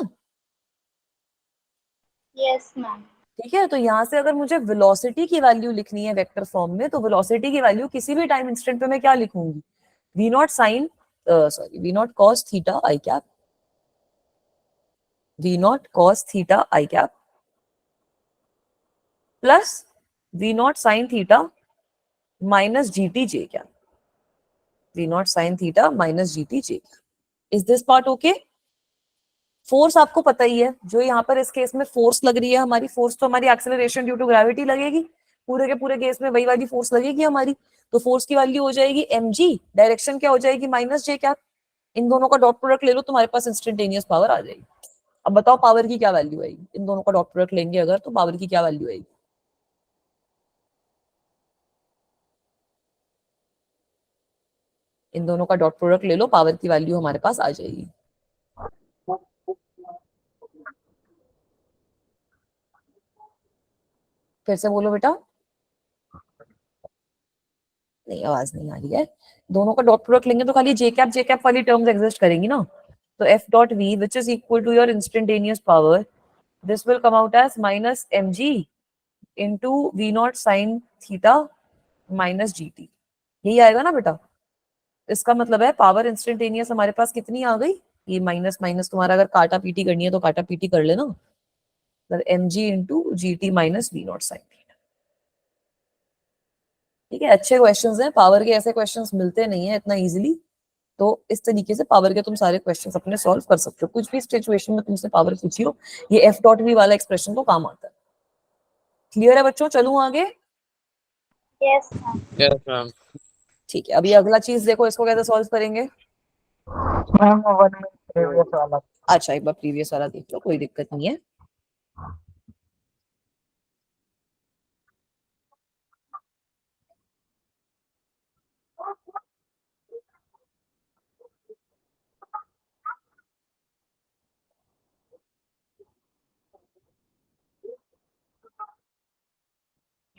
Yes, ma'am. ठीक है, तो यहां से अगर मुझे वेलोसिटी की वैल्यू लिखनी है वेक्टर फॉर्म में, तो वेलोसिटी की वैल्यू किसी भी टाइम इंस्टेंट पे मैं क्या लिखूंगी, v0 sin v0 cos theta I cap, v0 cos theta I cap plus v0 sin theta minus GT J cap, v0 sin theta minus GT J cap. Is this part okay? Force आपको पता ही है, जो यहाँ पर इस case में force लग रही है हमारी, फोर्स तो हमारी एक्सेलरेशन ड्यू टू ग्रेविटी लगेगी, पूरे के पूरे केस में वही वाली फोर्स लगेगी हमारी। तो फोर्स की वैल्यू हो जाएगी mg, डायरेक्शन क्या हो जाएगी माइनस जे कैप, इन दोनों का डॉट प्रोडक्ट ले लो, तुम्हारे पास इंस्टेंटेनियस पावर आ जाएगी। अब बताओ पावर की क्या वैल्यू आएगी, इन दोनों का डॉट प्रोडक्ट लेंगे अगर, तो पावर की क्या वैल्यू आएगी? इन दोनों का डॉट प्रोडक्ट ले लो, पावर की वैल्यू हमारे पास आ जाएगी। फिर से बोलो बेटा। नहीं, आवाज नहीं आ रही है। दोनों का डॉट प्रोडक्ट लेंगे तो खाली जे कैप वाली टर्म्स एग्जिस्ट करेंगी ना। तो F dot v which is equal to your instantaneous power, this will come out as minus m g into v naught sine theta minus g t. यही आएगा ना बेटा? इसका मतलब है पावर इंस्टेंटेनियस हमारे पास कितनी आ गई, ये माइनस माइनस तुम्हारा अगर काटा पीटी करनी है तो काटा पीटी कर लेना, मतलब m g into g t minus v naught sine theta. ठीक है, अच्छे क्वेश्चंस हैं, पावर के ऐसे क्वेश्चंस मिलते नहीं है इतना इजीली। तो इस तरीके से पावर के तुम सारे क्वेश्चंस अपने सॉल्व कर सकते हो, कुछ भी सिचुएशन में तुमसे पावर पूछी हो, ये एफ डॉट वी वाला एक्सप्रेशन तो काम आता है। क्लियर है बच्चों? चलूं आगे? Yes, ma'am. Yes, ma'am. ठीक है, अभी अगला चीज देखो, इसको कैसे सॉल्व करेंगे। मैम वन मिनट प्रीवियस वाला। अच्छा, एक बार प्रीवियस वाला देख लो, कोई दिक्कत नहीं है।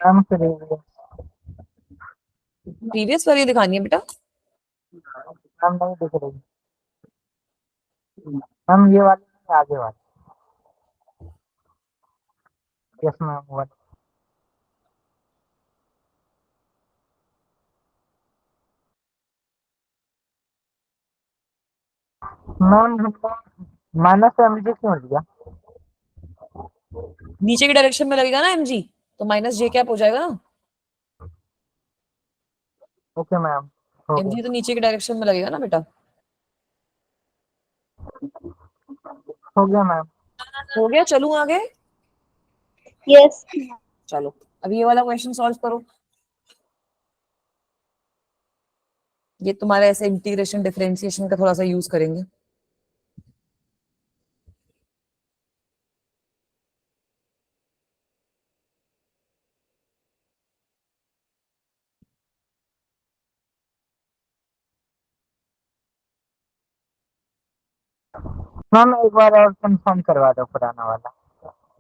Ma'am previous. प्रीवियस वाली दिखानी है बेटा? मैम नहीं दिख रही। मैम ये वाली नहीं, आगे वाली। Yes ma'am one. मैम हमको माइनस एम जी क्यों लिया? नीचे की डायरेक्शन में लगेगा ना mg, तो माइनस जे कैप हो जाएगा ना। ओके मैम, हो mg तो गया। नीचे की डायरेक्शन में लगेगा ना बेटा। हो गया मैम। हो गया, चलूं आगे? Yes, ma'am. चलो, अभी ये वाला क्वेश्चन सॉल्व करो। ये तुम्हारा ऐसे इंटीग्रेशन डिफरेंशिएशन का थोड़ा सा यूज करेंगे। मैम एक बार और कंफर्म करवा दो पुराना वाला।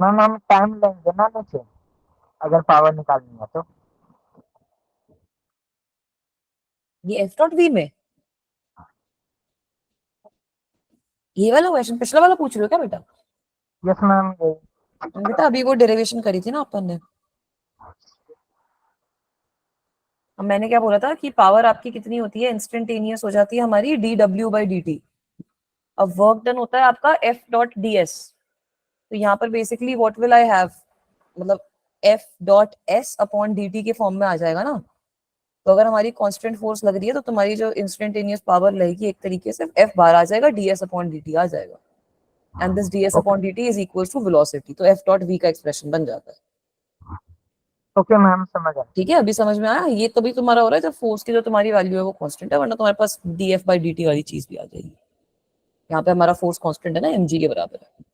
मैम हम टाइम लेंगे ना नीचे, अगर पावर निकालनी है तो। ये एफ डॉट वी में ये वाला क्वेश्चन पिछला वाला पूछ रहे हो क्या बेटा? यस मैम यही। बेटा अभी वो डेरिवेशन करी थी ना अपन ने। अब मैंने क्या बोला था कि पावर आपकी कितनी होती है, इंस्टेंटेनियस हो जाती है हमारी D W by D T. अब वर्क डन होता है आपका एफ डॉट डी एस। तो यहाँ पर basically what will I have, मतलब F dot S upon D T के फॉर्म में आ जाएगा ना। तो अगर हमारी कांस्टेंट फोर्स लग रही है तो तुम्हारी जो इंस्टेंटेनियस पावर लगेगी एक तरीके से एफ बार आ जाएगा, D S upon D T आ जाएगा, and this D S upon D T is equal to velocity. तो एफ डॉट वी का एक्सप्रेशन बन जाता है। ओके मैम समझ आया। ठीक है, अभी समझ में आया? ये तभी तुम्हारा हो रहा है जब फोर्स की जो तुम्हारी वैल्यू है वो कांस्टेंट है, वरना तुम्हारे पास D F by D T वाली चीज भी आ जाएगी। यहाँ पे हमारा फोर्स कांस्टेंट है ना, एम जी के बराबर है।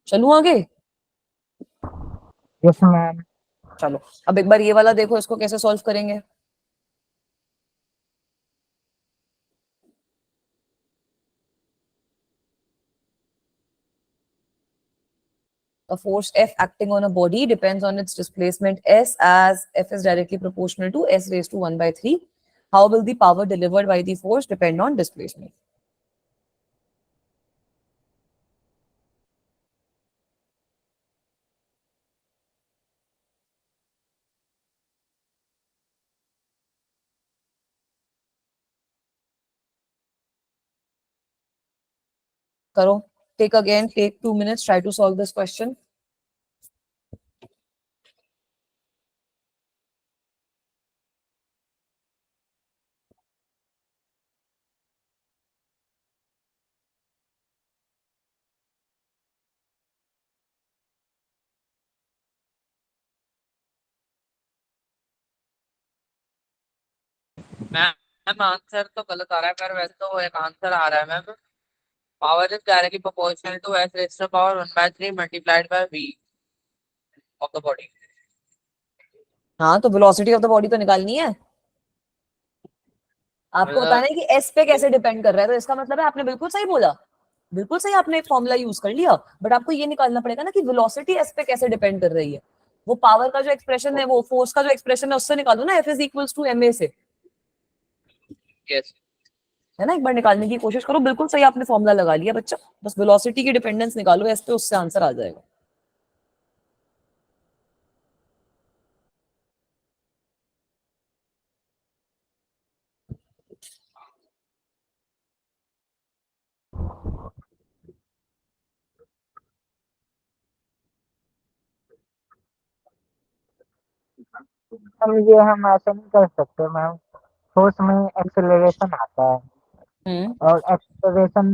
चलूं आगे? Yes ma'am. चलो, अब एक बार ये वाला देखो, इसको कैसे सॉल्व करेंगे। a force F acting on a body depends on its displacement S, as F is directly proportional to S raised to 1 by 3. How will the power delivered by the force depend on displacement? करो, take 2 minutes, try to solve this question. Ma'am answer तो गलत आ रहा है, पर वैसे तो वो एक आंसर आ रहा है ma'am. Power is directly proportional to s raise to power 1/3 multiplied by v of the body. हाँ, तो वेलोसिटी ऑफ द बॉडी तो निकालनी है। आपको बताना है कि एस पे कैसे डिपेंड कर रहा है, तो इसका मतलब है आपने बिल्कुल सही बोला, बिल्कुल सही, आपने एक फॉर्मूला यूज कर लिया, बट आपको ये निकालना पड़ेगा ना कि वेलोसिटी एस पे कैसे डिपेंड कर रही है। वो पावर का जो एक्सप्रेशन है, वो फोर्स का जो एक्सप्रेशन है, उससे निकालो ना, f is equals to m a से, यस है ना। एक बार निकालने की कोशिश करो, बिल्कुल सही आपने फॉर्मूला लगा लिया बच्चा, बस वेलोसिटी की डिपेंडेंस निकालो एस पे, उससे आंसर आ जाएगा। हम ये हम ऐसे नहीं कर सकते मैम, फोर्स में एक्सेलरेशन आता है और एक्सेलरेशन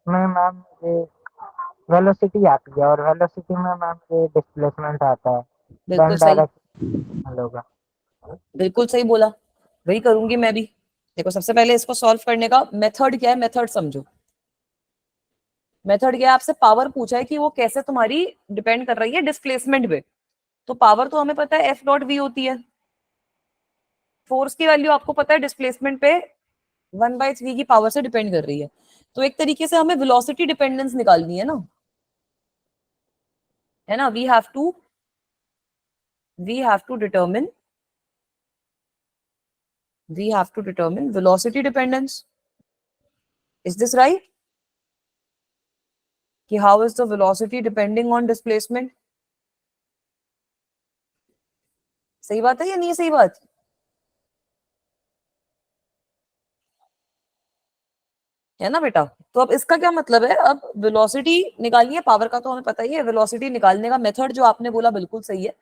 में मैम ये वेलोसिटी आती है, और वेलोसिटी में मैम ये डिस्प्लेसमेंट आता है, बिल्कुल देन सही, डायरेक्ट होगा। बिल्कुल सही बोला, वही करूंगी मैं भी। देखो, सबसे पहले इसको सॉल्व करने का मेथड क्या है, मेथड समझो। मेथड क्या है, आपसे पावर पूछा है कि वो कैसे तुम्हारी डिपेंड कर रही है डिस्प्लेसमेंट पे, तो पावर तो हमें पता है एफ डॉट वी होती है, फोर्स की वैल्यू आपको पता है डिस्प्लेसमेंट पे 1/3 की पावर से डिपेंड कर रही है, तो एक तरीके से हमें वेलोसिटी डिपेंडेंस निकालनी है ना, है ना। We have to determine velocity dependence. Is this right? कि how is the velocity depending on displacement? सही बात है या नहीं सही बात? है ना बेटा। तो अब इसका क्या मतलब है, अब वेलोसिटी निकालनी है, पावर का तो हमें पता ही है, वेलोसिटी निकालने का मेथड जो आपने बोला बिल्कुल सही है।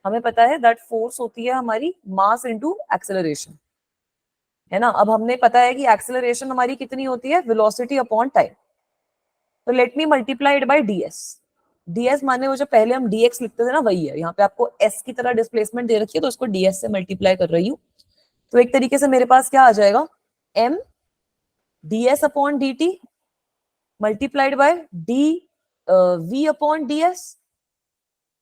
हमें पता है दैट फोर्स होती है हमारी मास इनटू एक्सेलरेशन, है ना। अब हमने पता है कि एक्सेलरेशन हमारी कितनी होती है, वेलोसिटी अपॉन टाइम। तो let me multiply it by DS. DS माने वो जो पहले हम डीएक्स लिखते थे ना, वही है। यहाँ पे आपको एस की तरह डिस्प्लेसमेंट दे रखी है, तो उसको डीएस से मल्टीप्लाई कर रही हूँ। तो एक तरीके से मेरे पास क्या आ जाएगा, M ds upon dt multiplied by v upon ds.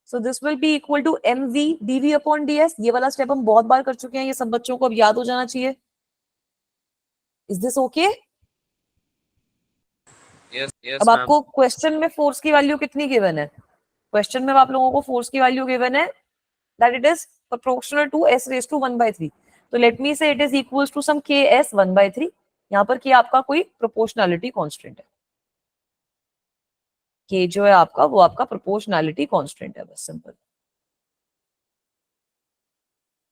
So this will be equal to mv dv upon ds. ये वाला स्टेप हम बहुत बार कर चुके हैं, ये सब बच्चों को अब याद हो जाना चाहिए। Is this okay? Yes yes अब मैम। आपको क्वेश्चन में फोर्स की वैल्यू कितनी गिवन है? क्वेश्चन में आप लोगों को फोर्स की वैल्यू गिवन है that it is proportional to s raised to 1/3. तो let me say it is equals to some ks 1/3। यहाँ पर k आपका कोई प्रोपोर्शनैलिटी कांस्टेंट है, k जो है आपका, वो आपका प्रोपोर्शनैलिटी कांस्टेंट है, बस simple,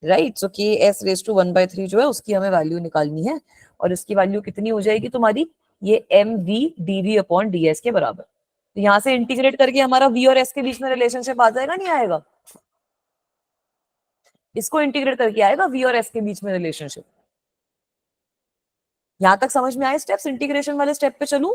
right. So k s raise to 1/3 जो है उसकी हमें वैल्यू निकालनी है, और इसकी वैल्यू कितनी हो जाएगी तुम्हारी, ये mv dv अपॉन ds के बराबर। तो यहाँ से इंटीग्रेट करके हमारा v और s के बीच में रिलेशनशिप आ जाएगा, नहीं आएगा? इसको इंटीग्रेट करके आएगा v और s के बीच में रिलेशनशिप। यहां तक समझ में आए स्टेप्स? इंटीग्रेशन वाले स्टेप पे चलूं?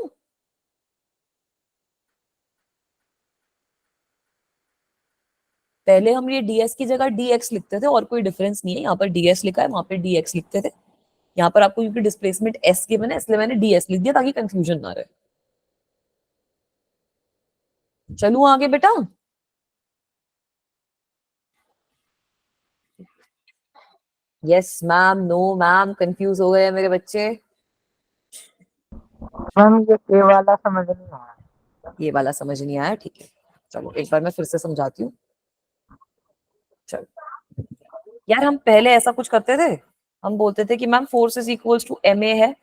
पहले हम ये ds की जगह dx लिखते थे, और कोई डिफरेंस नहीं है, यहाँ पर ds लिखा है, वहां पे dx लिखते थे। यहाँ पर आपको क्योंकि डिस्प्लेसमेंट s गिवन है, इसलिए मैंने ds लिख दिया ताकि कंफ्यूजन ना रहे। चलूं आगे बेटा? Yes ma'am, no ma'am, confuse हो गए मेरे बच्चे? मैम ये वाला समझ नहीं आया। ये वाला समझ नहीं आया, ठीक है। चलो एक बार मैं फिर से समझाती हूँ। चलो यार, हम पहले ऐसा कुछ करते थे, हम बोलते थे कि ma'am force is equals to ma है,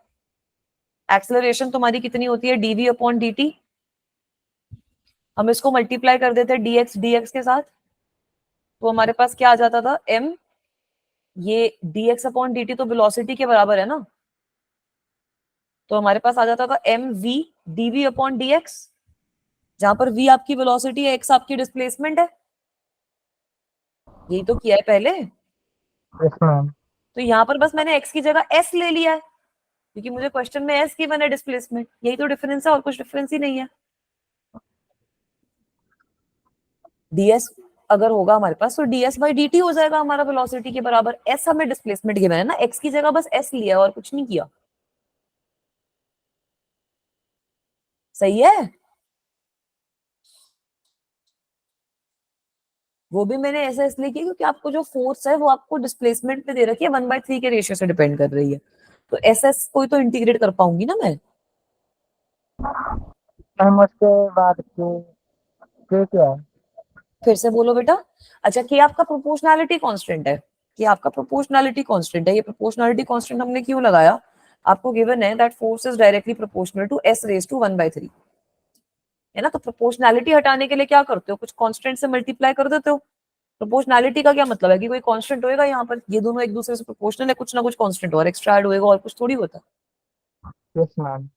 एक्सेलरेशन तुम्हारी कितनी होती है dv अपॉन dt, हम इसको मल्टीप्लाई कर देते dx के साथ, तो हमारे पास क्या आ जाता था m, ये dx अपॉन dt तो वेलोसिटी के बराबर है ना, तो हमारे पास आ जाता था mv dv अपॉन dx, जहां पर v आपकी वेलोसिटी है, x आपकी डिस्प्लेसमेंट है। यही तो किया है पहले। Yes ma'am. तो यहाँ पर बस मैंने x की जगह s ले लिया है, क्योंकि मुझे क्वेश्चन में s की मैंने डिस्प्लेसमेंट, यही तो डिफरेंस है, और कुछ डिफरेंस ही नहीं है। ds अगर होगा हमारे पास तो ds बाई dt हो जाएगा हमारा वेलोसिटी के बराबर, s हमें डिस्प्लेसमेंट गिवन है ना, x की जगह बस s लिया और कुछ नहीं किया। सही है, वो भी मैंने ऐसा इसलिए किया क्योंकि आपको जो फोर्स है वो आपको डिस्प्लेसमेंट पे दे रखी है, 1/3 के रेशियो से डिपेंड कर रही है, तो एस एस कोई तो इंटीग्रेट कर पाऊंगी ना मैं। मैम उसके बाद के क्या है? फिर से बोलो बेटा। अच्छा, कि आपका प्रोपोर्शनैलिटी कांस्टेंट है, कि आपका प्रोपोर्शनैलिटी कांस्टेंट है, ये प्रोपोर्शनैलिटी कांस्टेंट हमने क्यों लगाया, आपको गिवन है that force is directly proportional to s raise to 1/3, है ना। तो प्रोपोर्शनैलिटी हटाने के लिए क्या करते हो, कुछ कांस्टेंट से मल्टीप्लाई कर देते हो। प्रोपोर्शनैलिटी का क्या मतलब है कि कोई कांस्टेंट होएगा यहाँ पर, ये दोनों एक दूसरे से प्रोपोर्शनल है, कुछ ना कुछ कांस्टेंट और एक्स्ट्रा ऐड होएगा, और कुछ थोड़ी होता। Yes ma'am.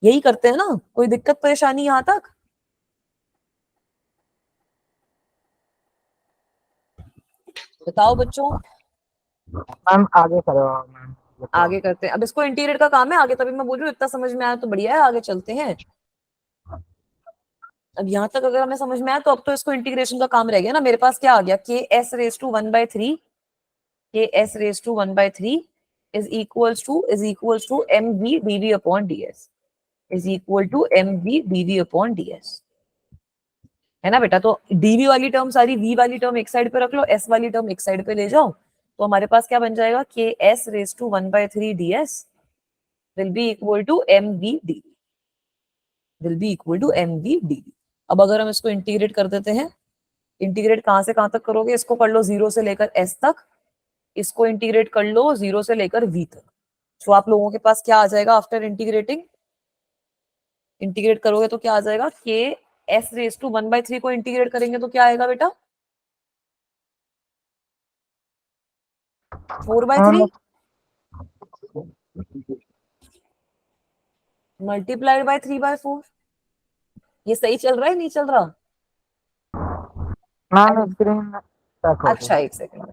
यही करते हैं ना, कोई दिक्कत परेशानी यहाँ तक। बताओ बच्चों। मैम आगे करो मैम। आगे करते हैं, अब इसको इंटीग्रेट का काम है आगे, तभी मैं बोल रही हूँ इतना समझ में आया तो बढ़िया है, आगे चलते हैं। अब यहाँ तक अगर हमें समझ में आया तो अब तो इसको इंटीग्रेशन का काम रह गया ना। मेरे पास क्या आ गया, के S raise to 1/3, K S raise to 1/3 is equals to M V D V upon D S, is equal to M V D V upon D S, है ना बेटा। तो डीवी वाली टर्म सारी, वी वाली टर्म एक side पे रख लो, एस वाली टर्म एक साइड पे ले जाओ, तो हमारे पास क्या बन जाएगा, K S raise to 1/3 D S will be equal to M V D, will be equal to M V D. अब अगर हम इसको इंटीग्रेट कर देते हैं, इंटीग्रेट कहां से कहां तक करोगे, इसको कर लो 0 से लेकर s तक, इसको इंटीग्रेट कर लो 0 से लेकर v तक, तो आप लोगों के पास क्या आ जाएगा आफ्टर इंटीग्रेटिंग, इंटीग्रेट करोगे तो क्या आ जाएगा, के एस रेज टू 1/3 को इंटीग्रेट करेंगे तो क्या आएगा बेटा, 4/3 मल्टीप्लाइड बाय 3/4। ये सही चल रहा है नहीं चल रहा? मैम स्क्रीन तक हो अच्छा एक सेकंड,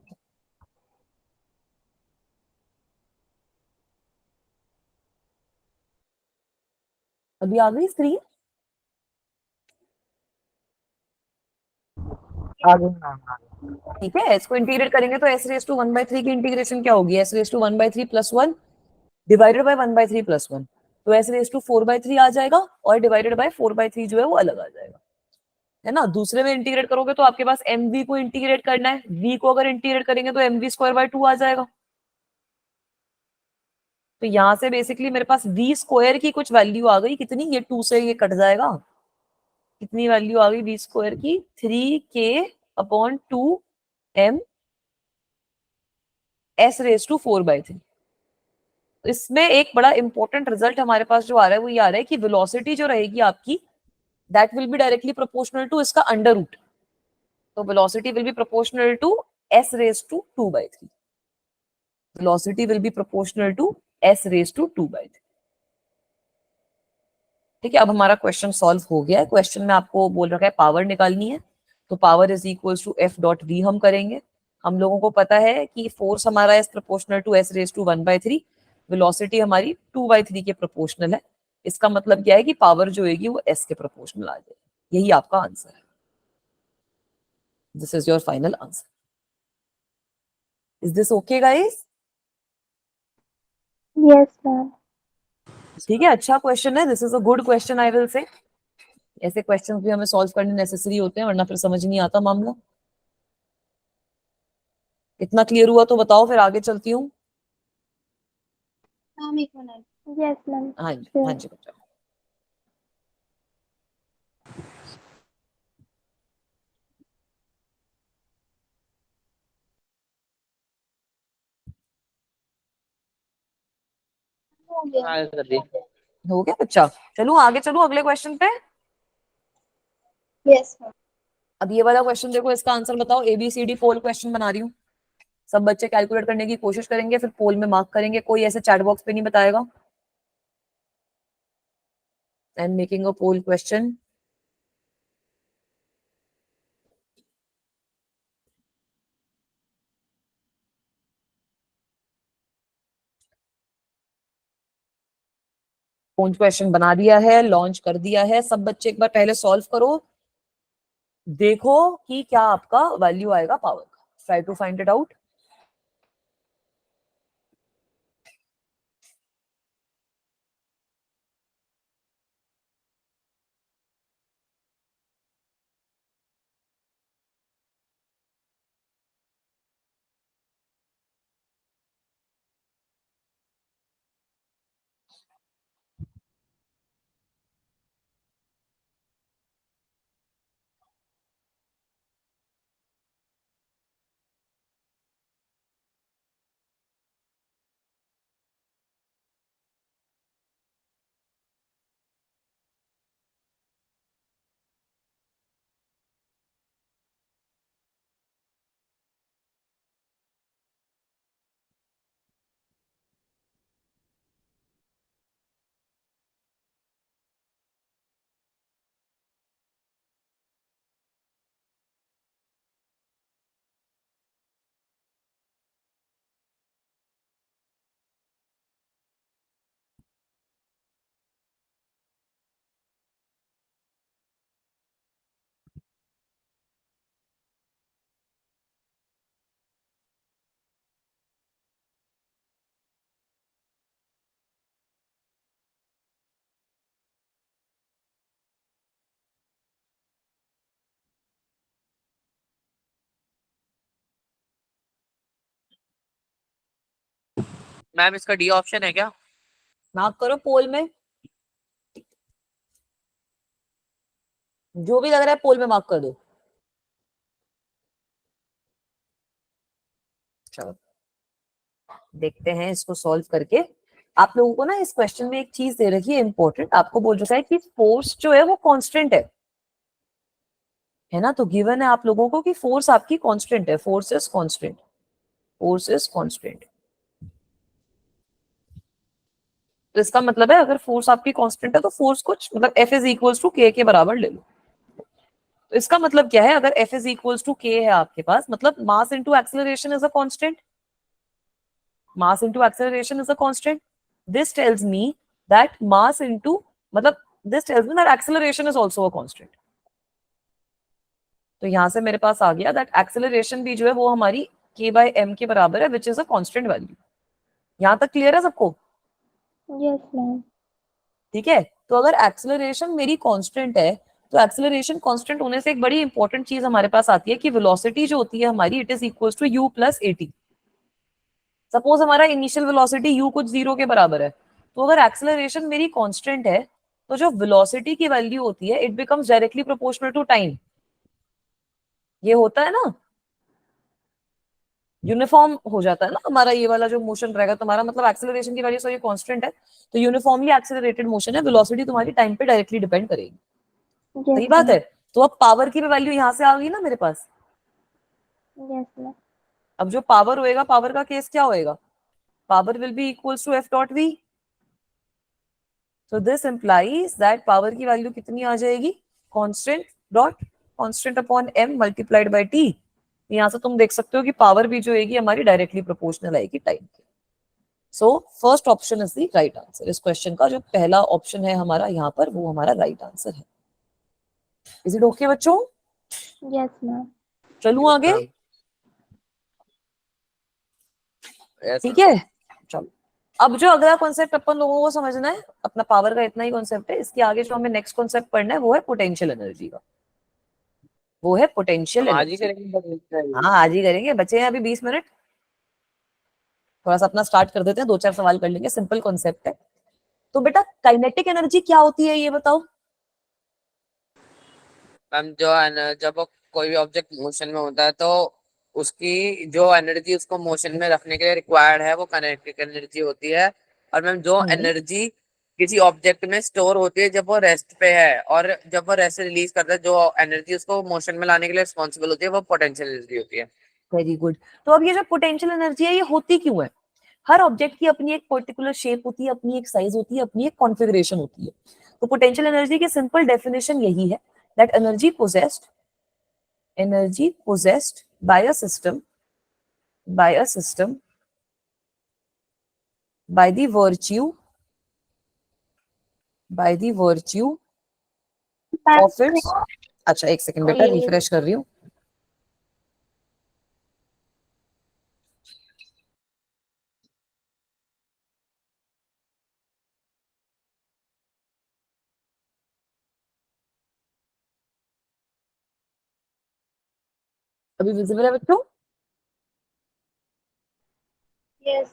अभी आ गई स्क्रीन। आगे मैम आगे। ठीक है, इसको इंटीग्रेट करेंगे तो s रेज टू 1/3 की इंटीग्रेशन क्या होगी, s raise to 1/3 plus 1 divided by 1/3 plus 1, तो s रेज टू 4/3 आ जाएगा, और डिवाइडेड बाय 4/3 जो है वो अलग आ जाएगा, है ना। दूसरे में इंटीग्रेट करोगे तो आपके पास mv को इंटीग्रेट करना है, v को अगर इंटीग्रेट करेंगे तो mv²/2 आ जाएगा। तो यहां से बेसिकली मेरे पास v² की कुछ वैल्यू आ गई, कितनी, ये 2 से ये कट जाएगा, कितनी वैल्यू आ गई v² की, 3k/2m s रेज टू 4/3। इसमें एक बड़ा इंपॉर्टेंट रिजल्ट हमारे पास जो आ रहा है वो ये आ रहा है कि वेलोसिटी जो रहेगी आपकी, that will be directly proportional to इसका अंडर रूट, तो velocity will be proportional to s raise to 2/3, velocity will be proportional to s raise to 2/3। ठीक है, अब हमारा क्वेश्चन सॉल्व हो गया है। क्वेश्चन में आपको बोल रखा है पावर निकालनी है, तो power is equals to F dot V हम करेंगे। हम लोगों को पता है कि फोर्स हमारा is proportional to s raise to 1/3, velocity हमारी 2/3 के प्रोपोर्शनल है। इसका मतलब क्या है कि पावर जो होगी वो s के प्रोपोर्शनल आ जाएगी। यही आपका आंसर है, this is your final answer. Is this okay guys? Yes, ma'am. ठीक है, अच्छा क्वेश्चन है, this is a good question I will say. ऐसे क्वेश्चंस भी हमें सॉल्व करने नेसेसरी होते हैं, वरना फिर समझ नहीं आता मामला। इतना क्लियर हुआ तो बताओ, फिर आगे चलती हूँ। मैम एक मिनट। Yes, ma'am. हाँ जी, Sure. हाँ जी बेटा। हो गया हाँ कर दी। हो गया बच्चा? चलो आगे चलो अगले क्वेश्चन पे। यस मैम अब ये वाला क्वेश्चन देखो, इसका आंसर बताओ। ABCD पोल क्वेश्चन बना रही हूँ, सब बच्चे कैलकुलेट करने की कोशिश करेंगे, फिर पोल में मार्क करेंगे। कोई ऐसे चैट बॉक्स पे नहीं बताएगा। I am making a poll question. Poll question बना दिया है, लॉन्च कर दिया है। सब बच्चे एक बार पहले सॉल्व करो, देखो कि क्या आपका वैल्यू आएगा पावर का। Try to find it out. Ma'am इसका डी ऑप्शन है क्या? मार्क करो पोल में, जो भी लग रहा है पोल में मार्क कर दो। चलो देखते हैं इसको सॉल्व करके। आप लोगों को ना इस क्वेश्चन में एक चीज दे रखी है इंपॉर्टेंट, आपको बोल रखा है कि फोर्स जो है वो कांस्टेंट है ना। तो गिवन है आप लोगों को कि फोर्स आपकी कांस्टेंट है, force is constant, force is constant. तो इसका मतलब है अगर फोर्स आपकी कांस्टेंट है तो फोर्स कुछ मतलब F is equals to K के बराबर ले लो। तो इसका मतलब क्या है, अगर F is equals to K है आपके पास, मतलब mass into acceleration is a constant. Mass into acceleration is a constant. This tells me that mass into मतलब this tells me that acceleration is also a constant. तो यहां से मेरे पास आ गया दैट एक्सेलरेशन भी जो है वो हमारी K/m के बराबर है, which is a constant value. यहां तक क्लियर है सबको? Yes ma'am. ठीक है। तो अगर एक्सेलरेशन मेरी कांस्टेंट है, तो एक्सेलरेशन कांस्टेंट होने से एक बड़ी इंपॉर्टेंट चीज हमारे पास आती है कि वेलोसिटी जो होती है हमारी, it is equals to u plus at। Suppose हमारा इनिशियल वेलोसिटी u कुछ 0 के बराबर है, तो अगर एक्सेलरेशन मेरी कांस्टेंट है तो जो वेलोसिटी की वैल्यू होती है it becomes directly proportional to time. ये होता है ना, यूनिफॉर्म हो जाता है ना हमारा ये वाला जो मोशन रहेगा तुम्हारा, मतलब एक्सेलरेशन की वैल्यू सॉरी कांस्टेंट है, तो यूनिफॉर्मली एक्सेलरेटेड मोशन है, वेलोसिटी तुम्हारी टाइम पे डायरेक्टली डिपेंड करेगी। सही यस बात है। मैम। तो अब पावर की वैल्यू यहां से आ गई ना मेरे पास। Yes ma'am. अब जो पावर होएगा, पावर का केस क्या होएगा, power will be equals to F dot V। So this implies that power की वैल्यू कितनी आ जाएगी, constant dot constant upon m multiplied by t। यहां से तुम देख सकते हो कि पावर भी जो आएगी हमारी डायरेक्टली प्रोपोर्शनल आएगी टाइम के। So first option is the right answer. इस क्वेश्चन का जो पहला ऑप्शन है हमारा यहाँ पर, वो हमारा राइट आंसर है। इज इट ओके बच्चों? Yes ma'am. चलूं आगे? Yes, ठीक है चलो। अब जो अगला कॉन्सेप्ट अपन लोगों को समझना है, अपना पावर का इतना ही कॉन्सेप्ट है, इसके आगे जो हमें नेक्स्ट कॉन्सेप्ट पढ़ना है वो है पोटेंशियल एनर्जी का। वो है पोटेंशियल हम आज ही एनर्जी। करेंगे। हाँ आज ही करेंगे, बचे हैं अभी 20 मिनट। थोड़ा सा अपना स्टार्ट कर देते हैं, 2-4 सवाल कर लेंगे, सिंपल कॉन्सेप्ट है। तो बेटा काइनेटिक एनर्जी क्या होती है ये बताओ। मैम जो है ना, जब वो कोई भी ऑब्जेक्ट मोशन में होता है तो उसकी जो एनर्जी उसको मोशन में रखने के लिए रिक्वायर्ड है वो काइनेटिक एनर्जी होती है। और मैम जो हम्म। एनर्जी किसी ऑब्जेक्ट में स्टोर होती है जब वो रेस्ट पे है, और जब वो रेस्ट रिलीज करता है, जो एनर्जी उसको मोशन में लाने के लिए रिस्पॉन्सिबल होती है, वो पोटेंशियल एनर्जी होती है। Very good. तो अब ये जो पोटेंशियल एनर्जी है ये होती क्यों है? हर ऑब्जेक्ट की अपनी एक पर्टिकुलर शेप होती है, अपनी एक साइज होती है, अपनी एक कॉन्फ़िगरेशन होती है। तो पोटेंशियल एनर्जी की सिंपल डेफिनेशन यही है that energy possessed by a system by the virtue of its, अच्छा एक सेकंड बेटा रिफ्रेश कर रही हूँ। अभी विजिबल है बच्चों? Yes.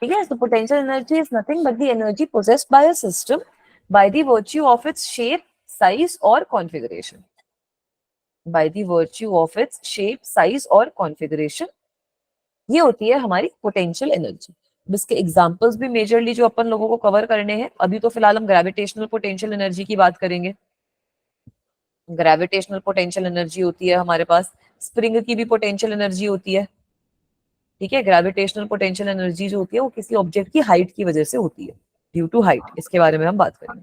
ठीक है, so potential energy is nothing but the energy possessed by a system by the virtue of its shape, size और configuration. By the virtue of its shape, size और configuration, ये होती है हमारी पोटेंशियल एनर्जी। इसके examples भी majorly जो अपन लोगों को कवर करने हैं, अभी तो फिलहाल हम ग्रेविटेशनल पोटेंशियल एनर्जी की बात करेंगे। ग्रेविटेशनल पोटेंशियल एनर्जी होती है हमारे पास, स्प्रिंग की भी पोटेंशियल एनर्जी होती है। ठीक है, ग्रेविटेशनल पोटेंशियल एनर्जी जो होती है वो किसी ऑब्जेक्ट की हाइट की वजह से होती है, ड्यू टू हाइट। इसके बारे में हम बात करेंगे।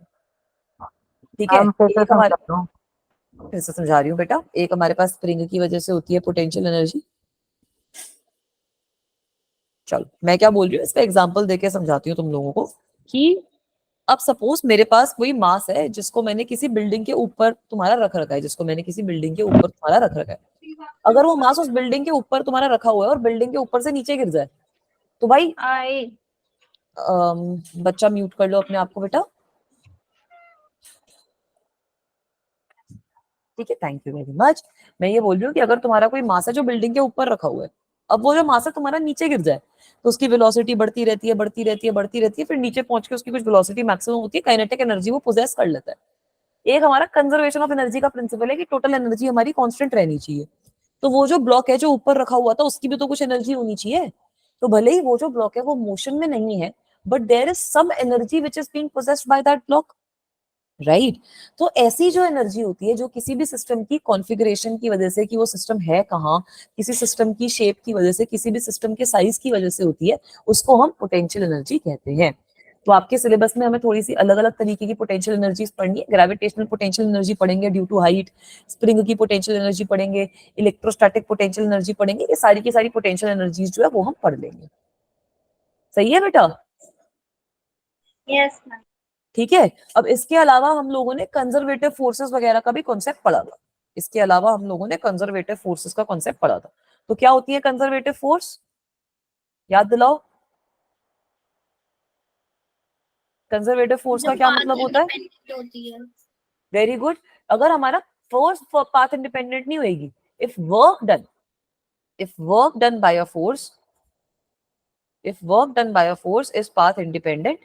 ठीक है, मैम फिर से एक हमारे, समझा दूं। फिर से समझा रही हूँ बेटा, एक हमारे पास स्प्रिंग की वजह से होती है पोटेंशियल एनर्जी। चलो मैं क्या बोल रही हूँ इसका एग्जाम्पल देके समझाती हूँ तुम लोगों को कि अब सपोज मेरे पास कोई मास है जिसको मैंने किसी बिल्डिंग के ऊपर तुम्हारा रख रखा है, जिसको मैंने किसी बिल्डिंग के ऊपर तुम्हारा रख रखा है। अगर वो मास उस बिल्डिंग के ऊपर तुम्हारा रखा हुआ है और बिल्डिंग के ऊपर से नीचे गिर जाए तो भाई बच्चा म्यूट कर लो अपने आप को बेटा। ठीक है, थैंक यू वेरी मच। मैं ये बोल रही हूँ कि अगर तुम्हारा कोई मास है जो बिल्डिंग के ऊपर रखा हुआ है, अब वो जो मास है तुम्हारा नीचे गिर जाए तो उसकी वेलोसिटी बढ़ती रहती है, बढ़ती रहती है, बढ़ती रहती है, फिर नीचे पहुंच के उसकी कुछ वेलोसिटी मैक्सिमम होती है, काइनेटिक एनर्जी वो पोजेस कर लेता है। एक हमारा कंजर्वेशन ऑफ एनर्जी का प्रिंसिपल है कि टोटल एनर्जी हमारी कांस्टेंट रहनी चाहिए। तो वो जो ब्लॉक है जो ऊपर रखा हुआ था उसकी भी तो कुछ एनर्जी होनी चाहिए। तो भले ही वो जो ब्लॉक है वो मोशन में नहीं है, but there is some energy which is being possessed by that block, right. तो ऐसी जो एनर्जी होती है जो किसी भी सिस्टम की कॉन्फ़िगरेशन की वजह से, कि वो सिस्टम है कहाँ, किसी सिस्टम की शेप की वजह से, किसी भी सिस्टम के साइज की वजह से होती है, उसको हम पोटेंशियल एनर्जी कहते हैं। तो आपके सिलेबस में हमें थोड़ी सी अलग अलग तरीके की पोटेंशियल एनर्जीज पढ़नी है। ग्रेविटेशनल पोटेंशियल एनर्जी पढ़ेंगे ड्यू टू हाइट, स्प्रिंग की पोटेंशियल एनर्जी पढ़ेंगे, इलेक्ट्रोस्टैटिक पोटेंशियल एनर्जी पढ़ेंगे। ये सारी की सारी पोटेंशियल एनर्जीज जो है वो हम पढ़ लेंगे। सही है बेटा? Yes, ma'am. ठीक है, अब इसके अलावा हम लोगों ने कंजर्वेटिव फोर्सेस वगैरह का भी कॉन्सेप्ट पढ़ा था। इसके अलावा हम लोगों ने कंजर्वेटिव फोर्सेस का कॉन्सेप्ट पढ़ा था। तो क्या होती है कंजर्वेटिव फोर्स, याद दिलाओ। कंजर्वेटिव फोर्स का क्या मतलब होता है? Very good. अगर हमारा फोर्स पाथ इंडिपेंडेंट नहीं होगी, if work done by a force, if work done by a force is path independent,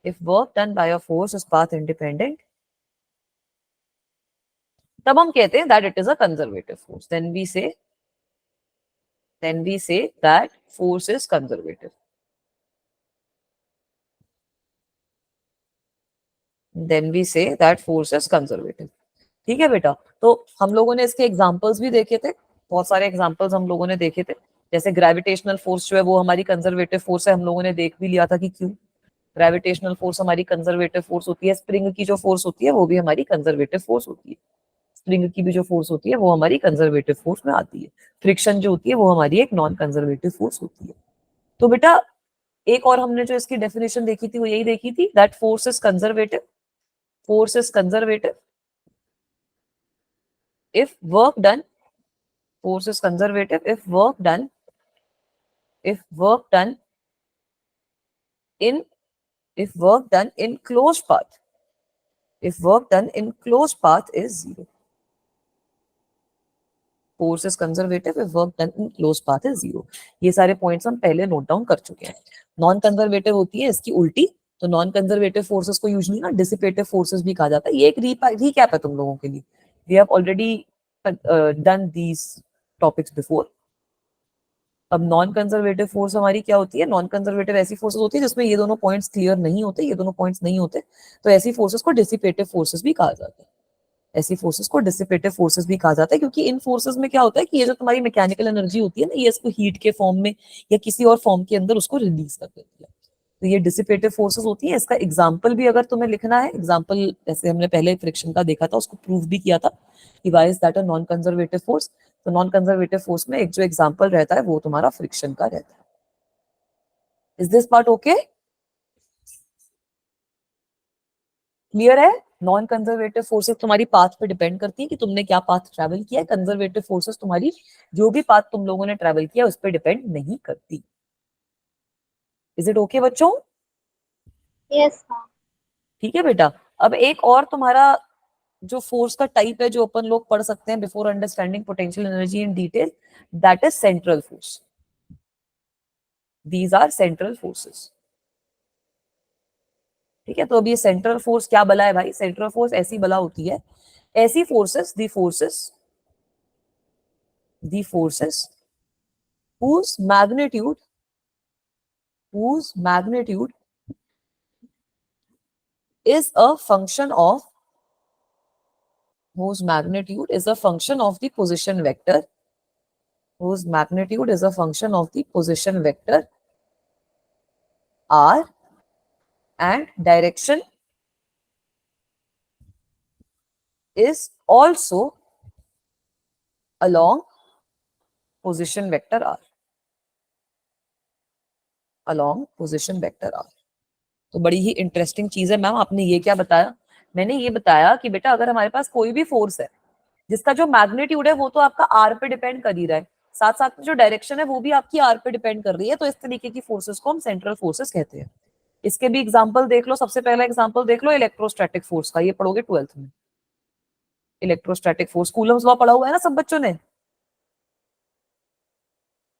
if work done by a force is path independent, तब हम कहते हैं that it is a conservative force. Then we say that force is conservative. Then we say that force is conservative. ठीक है बेटा? तो हम लोगों ने इसके एग्जांपल्स भी देखे थे, बहुत सारे एग्जांपल्स हम लोगों ने देखे थे। जैसे ग्रेविटेशनल फोर्स जो है वो हमारी कंजर्वेटिव फोर्स है, हम लोगों ने देख भी लिया था कि क्यों ग्रेविटेशनल फोर्स हमारी कंजर्वेटिव फोर्स होती है। स्प्रिंग की जो फोर्स होती है वो भी हमारी कंजर्वेटिव फोर्स होती है। स्प्रिंग की भी जो फोर्स होती है वो हमारी कंजर्वेटिव फोर्स में आती है। फ्रिक्शन जो होती है वो हमारी एक नॉन कंजर्वेटिव फोर्स होती है। तो बेटा एक और हमने जो इसकी डेफिनेशन देखी थी वो यही देखी थी that force is conservative, force is conservative if work done, force is conservative if work done in closed path, if work done in closed path is zero. Force is conservative if work done in closed path is zero. ये सारे points हम पहले note down कर चुके हैं। Non conservative होती है इसकी उल्टी, तो नॉन कंजर्वेटिव फोर्सेस को यूजुअली ना डिसिपेटिव फोर्सेस भी कहा जाता है। ये एक रीकैप है तुम लोगों के लिए। We have already done these topics before. अब नॉन कंजर्वेटिव फोर्स हमारी क्या होती है? नॉन कंजर्वेटिव ऐसी फोर्सेस होती है जिसमें ये दोनों पॉइंट्स क्लियर नहीं होते, ये दोनों पॉइंट्स नहीं होते, तो ऐसी फोर्सेस को डिसिपेटिव फोर्सेस भी कहा जाता है। ऐसी फोर्सेस को डिसिपेटिव फोर्सेस भी कहा जाता है, क्योंकि इन फोर्सेस में क्या होता है कि ये जो तुम्हारी मैकेनिकल एनर्जी होती है ना, ये इसको हीट के फॉर्म में या किसी और फॉर्म के अंदर उसको रिलीज कर देती है, तो ये डिसिपेटिव फोर्सेस होती है। इसका एग्जांपल भी अगर तुम्हें लिखना है, एग्जांपल जैसे हमने पहले फ्रिक्शन का देखा था, उसको प्रूव भी किया था कि why is that a non conservative force. तो नॉन कंजर्वेटिव फोर्स में एक जो एग्जांपल रहता है वो तुम्हारा फ्रिक्शन का रहता है। Is this part okay? Clear है? नॉन कंजर्वेटिव फोर्सेस तुम्हारी पाथ पे डिपेंड करती है कि तुमने क्या पाथ ट्रैवल किया है। कंजर्वेटिव फोर्सेस तुम्हारी जो भी पाथ तुम लोगों ने ट्रैवल किया उस पर डिपेंड नहीं करती। इज इट ओके बच्चों? Yes, ma'am. ठीक है बेटा। अब एक और तुम्हारा जो फोर्स का टाइप है जो अपन लोग पढ़ सकते हैं before understanding potential energy in detail, that is central force. These are central forces. ठीक है, तो अब ये सेंट्रल फोर्स क्या बला है भाई? सेंट्रल फोर्स ऐसी बला होती है, ऐसी forces, the forces whose magnitude is a function of the position vector, whose magnitude is a function of the position vector r, and direction is also along position vector r, along position vector r। तो बड़ी ही interesting चीज है ma'am. आपने ये क्या बताया? मैंने ये बताया कि बेटा अगर हमारे पास कोई भी फोर्स है जिसका जो मैग्नीट्यूड है वो तो आपका आर पे डिपेंड कर ही रहा है, साथ साथ में जो डायरेक्शन है वो भी आपकी आर पे डिपेंड कर रही है, तो इस तरीके की फोर्सेस को हम सेंट्रल फोर्सेस कहते हैं। इसके भी एग्जांपल देख लो। सबसे पहला एग्जांपल देख लो इलेक्ट्रोस्टैटिक फोर्स का, ये पढ़ोगे 12th में। इलेक्ट्रोस्टैटिक फोर्स, कूलम्स लॉ पढ़ा हुआ है ना सब बच्चों ने?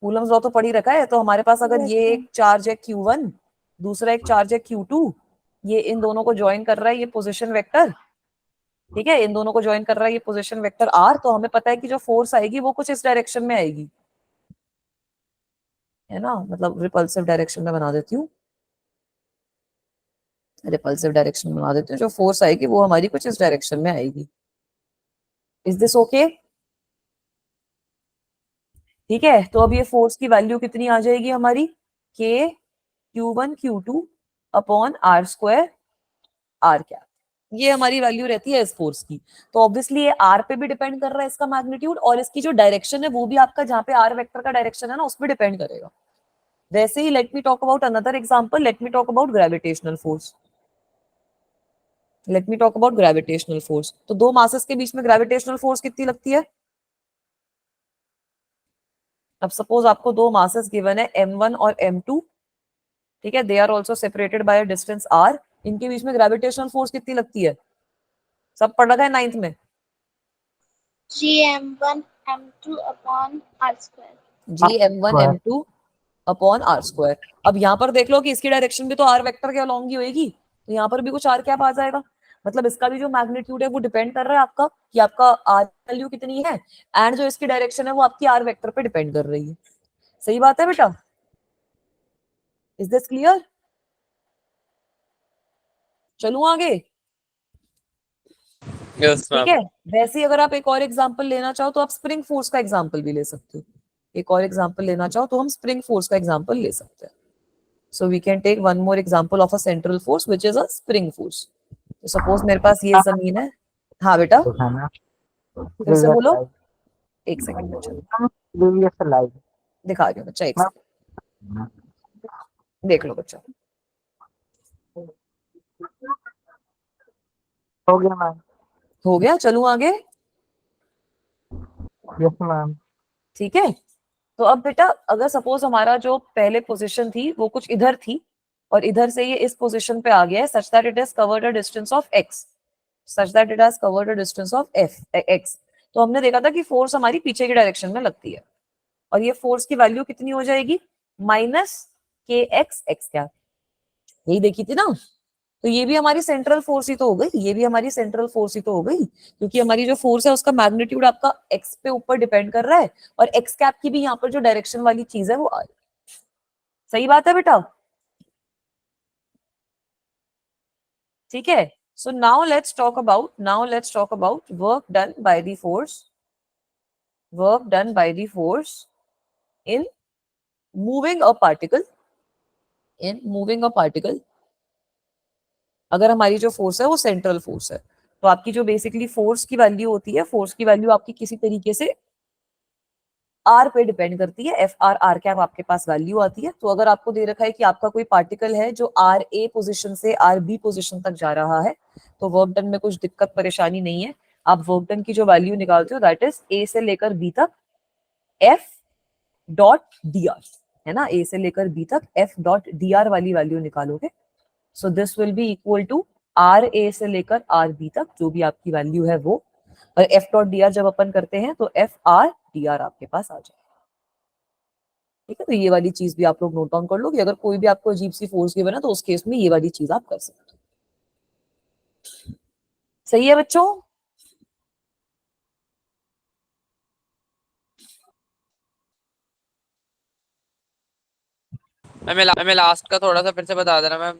कूलम्स लॉ तो पढ़ ही रखा है। तो हमारे पास अगर ये एक चार्ज है Q1, दूसरा एक चार्ज है Q2, ये इन दोनों को ज्वाइन कर रहा है ये पोजीशन वेक्टर, ठीक है, इन दोनों को ज्वाइन कर रहा है ये पोजीशन वेक्टर R, तो हमें पता है कि जो फोर्स आएगी वो कुछ इस डायरेक्शन में आएगी, है ना? मतलब रिपल्सिव डायरेक्शन में बना देती हूँ, रिपल्सिव डायरेक्शन में बना देती हूँ। जो फोर्स आएगी वो हमारी कुछ इस डायरेक्शन में आएगी। Is this okay? ठीक है, तो अब ये फोर्स की वैल्यू कितनी आ जाएगी हमारी? K Q1 Q2 upon R square R cap, ये हमारी वैल्यू रहती है इस फोर्स की। तो ऑब्वियसली ये R पे भी डिपेंड कर रहा है इसका मैग्नीट्यूड, और इसकी जो डायरेक्शन है वो भी आपका जहाँ पे R वेक्टर का डायरेक्शन है ना उस पर डिपेंड करेगा। वैसे ही let me talk about another example, let me talk about gravitational force. Let me talk about gravitational force. तो दो मासेस के बीच में ग्रेविटेशनल फोर्स कितनी लगती है? अब सपोज आपको दो मासेस गिवन है M1 और M2, ठीक है, they are also separated by a distance R, इनके बीच में ग्रेविटेशनल फोर्स कितनी लगती है? सब पढ़ रखा है 9th में? GM1 M2 upon R square. GM1 M2 upon R square. अब यहाँ पर देख लो कि इसकी डायरेक्शन भी तो R वेक्टर के अलॉन्ग ही होगी, तो यहाँ पर भी कुछ R कैप आ जाएगा। मतलब इसका भी जो मैग्नीट्यूड है वो डिपेंड कर रहा है आपका कि आपका R वैल्यू कितनी है, एंड जो इसकी डायरेक्शन है वो आपकी R वेक्टर पे डिपेंड कर रही है। सही बात है बेटा? Is this clear? चलूं आगे? यस ठीक है, वैसे ही अगर आप एक और एग्जांपल लेना चाहो तो आप स्प्रिंग फोर्स का एग्जांपल भी ले सकते हो। एक और एग्जांपल लेना चाहो तो हम स्प्रिंग फोर्स का एग्जांपल ले सकते हैं। So we can take one more example of a central force which is a spring force. तो सपोज मेरे पास ये जमीन है। हाँ बेटा दिखाना फिर से बोलो, एक सेकंड में चलो प्रीवियस स्लाइड दिखा रही हूँ बच्चा, एक सेकंड देख लो बच्चा। हो गया मैम। हो गया, चलूं आगे? Yes ma'am. ठीक है, तो अब बेटा अगर सपोज हमारा जो पहले पोजीशन थी वो कुछ इधर थी और इधर से ये इस पोजीशन पे आ गया है, such that it has covered a distance of x, such that it has covered a distance of x। तो हमने देखा था कि फोर्स हमारी पीछे की डायरेक्शन में लगती है, और ये फोर्स की वैल्यू कितनी हो जाएगी? माइनस KX x क्या, यही देखी थी ना? तो ये भी हमारी सेंट्रल फोर्स ही तो हो गई, ये भी हमारी सेंट्रल फोर्स ही तो हो गई, क्योंकि हमारी जो फोर्स है उसका मैग्नीट्यूड आपका एक्स पे ऊपर डिपेंड कर रहा है, और एक्स कैप की भी यहाँ पर जो डायरेक्शन वाली चीज है वो आ रही है। सही बात है बेटा? ठीक है। सो now let's talk about work done by the force in moving a particle। अगर हमारी जो फोर्स है वो सेंट्रल फोर्स है, तो आपकी जो बेसिकली फोर्स की वैल्यू होती है, फोर्स की वैल्यू आपकी किसी तरीके से आर पे डिपेंड करती है, एफ आर कैप आपके पास वैल्यू आती है। तो अगर आपको दे रखा है कि आपका कोई पार्टिकल है जो आर ए पोजिशन से आर बी पोजिशन तक जा रहा है, तो वर्क डन में कुछ दिक्कत परेशानी नहीं है। आप वर्क डन की जो वैल्यू निकालते हो दैट इज ए से लेकर बी तक एफ डॉट डी आर, है ना, ए से लेकर बी तक एफ डॉट डी आर वाली वैल्यू निकालोगे। So this will be equal to R A से लेकर आर बी तक जो भी आपकी वैल्यू है वो, और एफ डॉट डी आर जब अपन करते हैं तो एफ आर डी आर आपके पास आ जाए। ठीक है, तो ये वाली चीज भी आप लोग नोट डाउन कर लो कि अगर कोई भी आपको अजीब सी फोर्स गिवन है तो उस केस में ये वाली चीज आप कर सकते हो। सही है बच्चों? मैं लास्ट का थोड़ा सा फिर से बता देना मैम।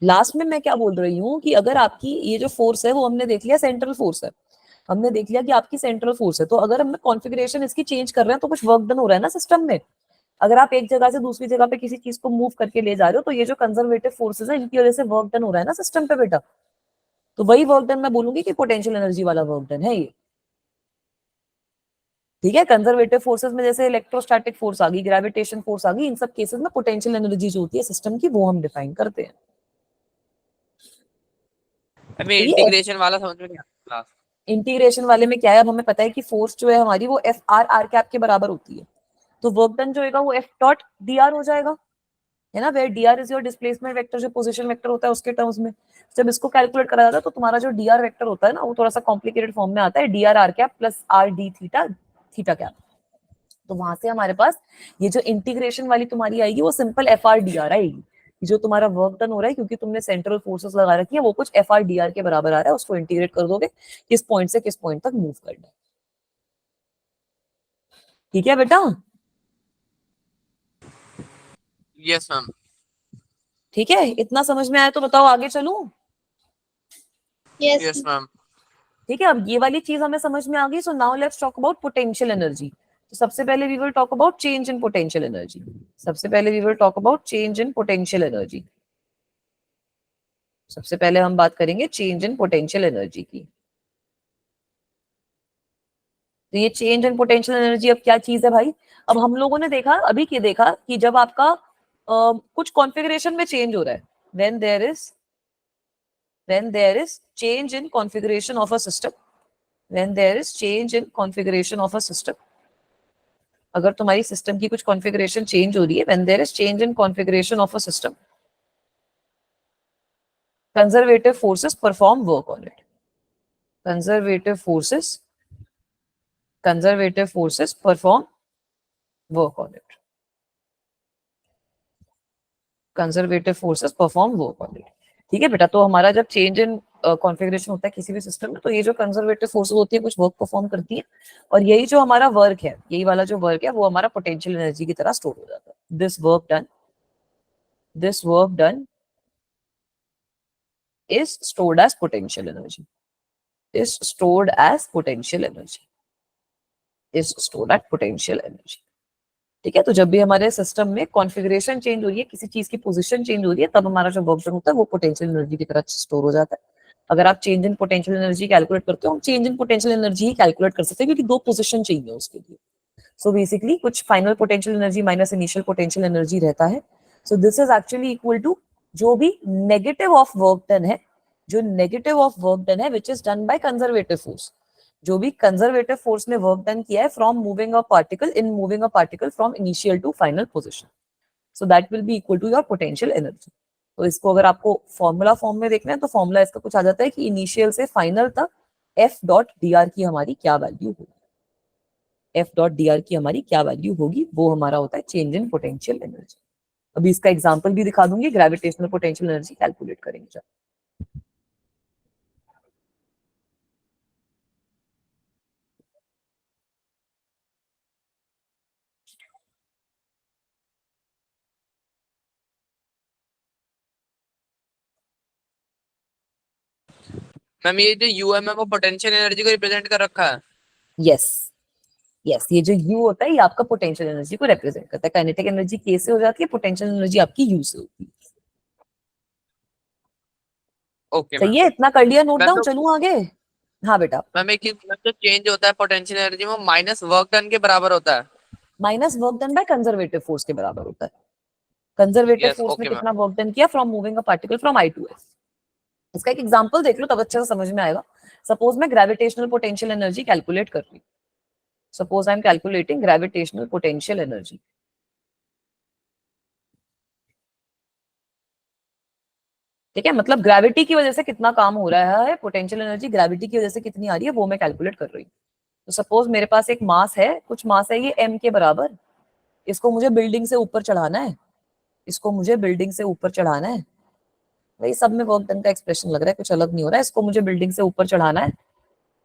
लास्ट में मैं क्या बोल रही हूँ कि अगर आपकी ये जो फोर्स है वो हमने देख लिया सेंट्रल फोर्स है, हमने देख लिया कि आपकी सेंट्रल फोर्स है, तो अगर हम कॉन्फ़िगरेशन इसकी चेंज कर रहे हैं तो कुछ वर्क डन हो रहा है ना सिस्टम में। अगर आप एक जगह से दूसरी जगह पे किसी चीज को मूव करके ले जा रहे हो तो ये जो कंजर्वेटिव फोर्सेस है इनकी वजह से वर्क डन हो रहा है ना सिस्टम पे बेटा, तो वही वर्क डन मैं बोलूंगी कि पोटेंशियल एनर्जी वाला वर्क डन है ये। ठीक है, कंजर्वेटिव फोर्सेस में जैसे इलेक्ट्रोस्टैटिक फोर्स आ गई, ग्रेविटेशन फोर्स आ गई, इन सब केसेस में पोटेंशियल एनर्जी जो होती है सिस्टम की वो हम डिफाइन करते हैं। हमें इंटीग्रेशन वाला समझ में नहीं आता। इंटीग्रेशन वाले में क्या है, अब हमें पता है कि फोर्स जो है हमारी वो एफ आर आर कैप के बराबर होती है, तो वर्क डन जो होगा वो एफ डॉट डी आर हो जाएगा, है ना, where D R is your displacement vector, जो पोजीशन वेक्टर होता है उसके टर्म्स में। जब इसको कैलकुलेट करा जाता है तो तुम्हारा जो डी आर वेक्टर होता है ना वो थोड़ा सा कॉम्प्लिकेटेड फॉर्म में आता है, D R R cap plus R D theta theta cap. तो वहां से हमारे पास ये जो इंटीग्रेशन वाली तुम्हारी आएगी वो simple F R D R आएगी। जो तुम्हारा वर्क डन हो रहा है क्योंकि तुमने सेंट्रल फोर्सेस लगा रखी है वो कुछ एफ आर डी आर के बराबर आ रहा है, उसको इंटीग्रेट कर दोगे किस पॉइंट से किस पॉइंट तक मूव करना है। ठीक है बेटा? Yes ma'am. ठीक है, इतना समझ में आया तो बताओ आगे चलूं? Yes. Yes ma'am. ठीक है, अब ये वाली चीज हमें समझ में आ गई। So now let's talk about potential energy. तो सबसे पहले we will talk about change in potential energy. सबसे पहले we will talk about change in potential energy. सबसे पहले हम बात करेंगे चेंज इन पोटेंशियल एनर्जी की। तो ये चेंज इन पोटेंशियल एनर्जी अब क्या चीज है भाई? अब हम लोगों ने देखा अभी की देखा कि जब आपका कुछ कॉन्फ़िगरेशन में चेंज हो रहा है, when there is change in configuration of a system, when there is change in configuration of a system, अगर तुम्हारी सिस्टम की कुछ कॉन्फ़िगरेशन चेंज हो रही है, when there is change in configuration of a system, conservative forces perform work on it. Conservative forces perform work on it. Conservative forces perform work on it. ठीक है बेटा, तो हमारा जब चेंज इन कॉन्फ़िगरेशन होता है किसी भी सिस्टम में तो ये जो कंजर्वेटिव फोर्सेस होती है कुछ वर्क परफॉर्म करती है, और यही जो हमारा वर्क है, यही वाला जो वर्क है वो हमारा पोटेंशियल एनर्जी की तरह स्टोर हो जाता है। This work done is stored as potential energy, is stored as potential energy, is stored at potential energy। ठीक है, तो जब भी हमारे सिस्टम में कॉन्फ़िगरेशन चेंज हो रही है, किसी चीज की पोजीशन चेंज हो रही है, तब हमारा जो वर्क डन होता है वो पोटेंशियल एनर्जी की तरह स्टोर हो जाता है। अगर आप change in potential energy calculate करते हो, हम चेंज इन पोटेंशियल एनर्जी ही कैलकुलेट कर सकते हैं क्योंकि दो पोजीशन चाहिए उसके लिए। सो बेसिकली कुछ final potential energy minus initial potential energy रहता है। So this is actually equal to जो भी नेगेटिव ऑफ वर्क डन है, जो नेगेटिव ऑफ वर्क डन है which is done by conservative force, जो भी कंजर्वेटिव फोर्स ने वर्क डन किया है from moving a particle from initial to final position, so that will be equal to your potential energy. तो इसको अगर आपको फॉर्मूला फॉर्म में देखना है तो फॉर्मूला इसका कुछ आ जाता है कि इनिशियल से फाइनल तक एफ डॉट डी आर की हमारी क्या वैल्यू होगी, एफ डॉट डी आर की हमारी क्या वैल्यू होगी, वो हमारा होता है चेंज इन पोटेंशियल एनर्जी। अभी इसका एग्जांपल भी दिखा दूंगी, ग्रेविटेशनल पोटेंशियल एनर्जी कैलकुलेट करेंगे। मैम ये जो यूएमएफ वो पोटेंशियल एनर्जी को रिप्रेजेंट कर रखा है। यस यस, ये जो U होता है ये आपका पोटेंशियल एनर्जी को रिप्रेजेंट करता है। काइनेटिक एनर्जी K से हो जाती है, पोटेंशियल एनर्जी आपकी U से होती है। ओके सही है, इतना कर लिया नोट मैम। डाउन, चलूं आगे? हाँ बेटा। मैम एक चीज, जो चेंज होता है पोटेंशियल एनर्जी में माइनस वर्क डन के बराबर होता है। Minus work done by conservative force के बराबर होता है। कंजर्वेटिव Yes, फोर्स में okay, कितना वर्क डन किया from moving a particle from I to S। इसका एक एग्जांपल देख लो तब अच्छे से समझ में आएगा। सपोज मैं ग्रेविटेशनल पोटेंशियल एनर्जी कैलकुलेट कर रही हूँ। Suppose I am calculating gravitational potential energy. ठीक है, मतलब ग्रेविटी की वजह से कितना काम हो रहा है, पोटेंशियल एनर्जी ग्रेविटी की वजह से कितनी आ रही है वो मैं कैलकुलेट कर रही हूँ। तो सपोज मेरे पास एक मास है, कुछ मास है ये m के बराबर, इसको मुझे बिल्डिंग से ऊपर चढ़ाना है, इसको मुझे बिल्डिंग से ऊपर चढ़ाना है। भाई सब में वर्क डन का एक्सप्रेशन लग रहा है, कुछ अलग नहीं हो रहा है। इसको मुझे बिल्डिंग से ऊपर चढ़ाना है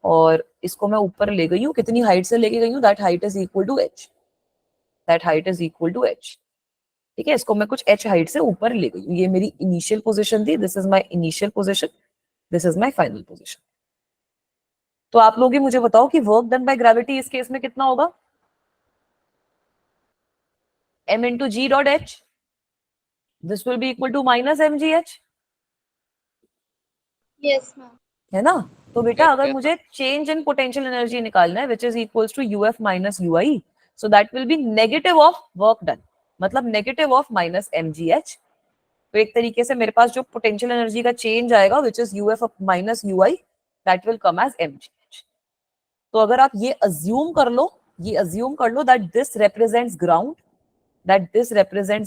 और इसको मैं ऊपर ले गई हूँ। कितनी हाइट से लेके गई हूँ? That height is equal to h। That height is equal to h। ठीक है, इसको मैं कुछ h हाइट से ऊपर ले गई हूँ। ये मेरी इनिशियल पोजीशन थी, this is my initial position, this is my final position. तो आप लोग ही मुझे बताओ कि वर्क डन बाय ग्रेविटी इस केस में कितना होगा? m into g dot h, this will be equal to minus mgh, Yes, ma'am. है ना? तो बेटा Yes, अगर yes, मुझे चेंज इन पोटेंशियल एनर्जी निकालना है which is equals to uf minus ui, so that will be negative of work done, मतलब negative of minus mgh। तो एक तरीके से मेरे पास जो पोटेंशियल एनर्जी का चेंज आएगा which is uf minus ui, that will come as mgh। तो अगर आप ये अज्यूम कर लो, दैट दिस रिप्रेजेंट्स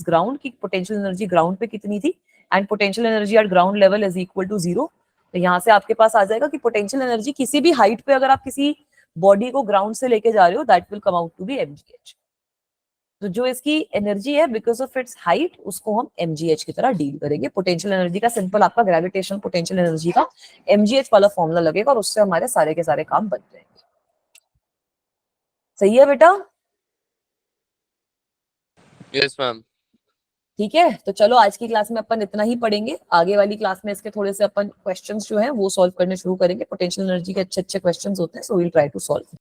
ग्राउंड, की पोटेंशियल एनर्जी ग्राउंड पे कितनी थी and potential energy at ground level is equal to 0। तो यहाँ से आपके पास आ जाएगा कि पोटेंशियल एनर्जी किसी भी हाइट पे अगर आप किसी बॉडी को ग्राउंड से लेके जा रहे हो that will come out to be mgh। तो जो इसकी एनर्जी है बिकॉज ऑफ इट्स हाइट उसको हम mgh की तरह डील करेंगे। पोटेंशियल एनर्जी का सिंपल आपका ग्रेविटेशनल पोटेंशियल एनर्जी का mgh वाला फॉर्मूला लगेगा और उससे हमारे सारे के सारे काम बन जाएंगे। सही है बेटा? yes, ma'am. ठीक है, तो चलो आज की क्लास में अपन इतना ही पढ़ेंगे। आगे वाली क्लास में इसके थोड़े से अपन क्वेश्चंस जो हैं वो सॉल्व करने शुरू करेंगे। पोटेंशियल एनर्जी के अच्छे अच्छे क्वेश्चंस होते हैं, so we will try to solve.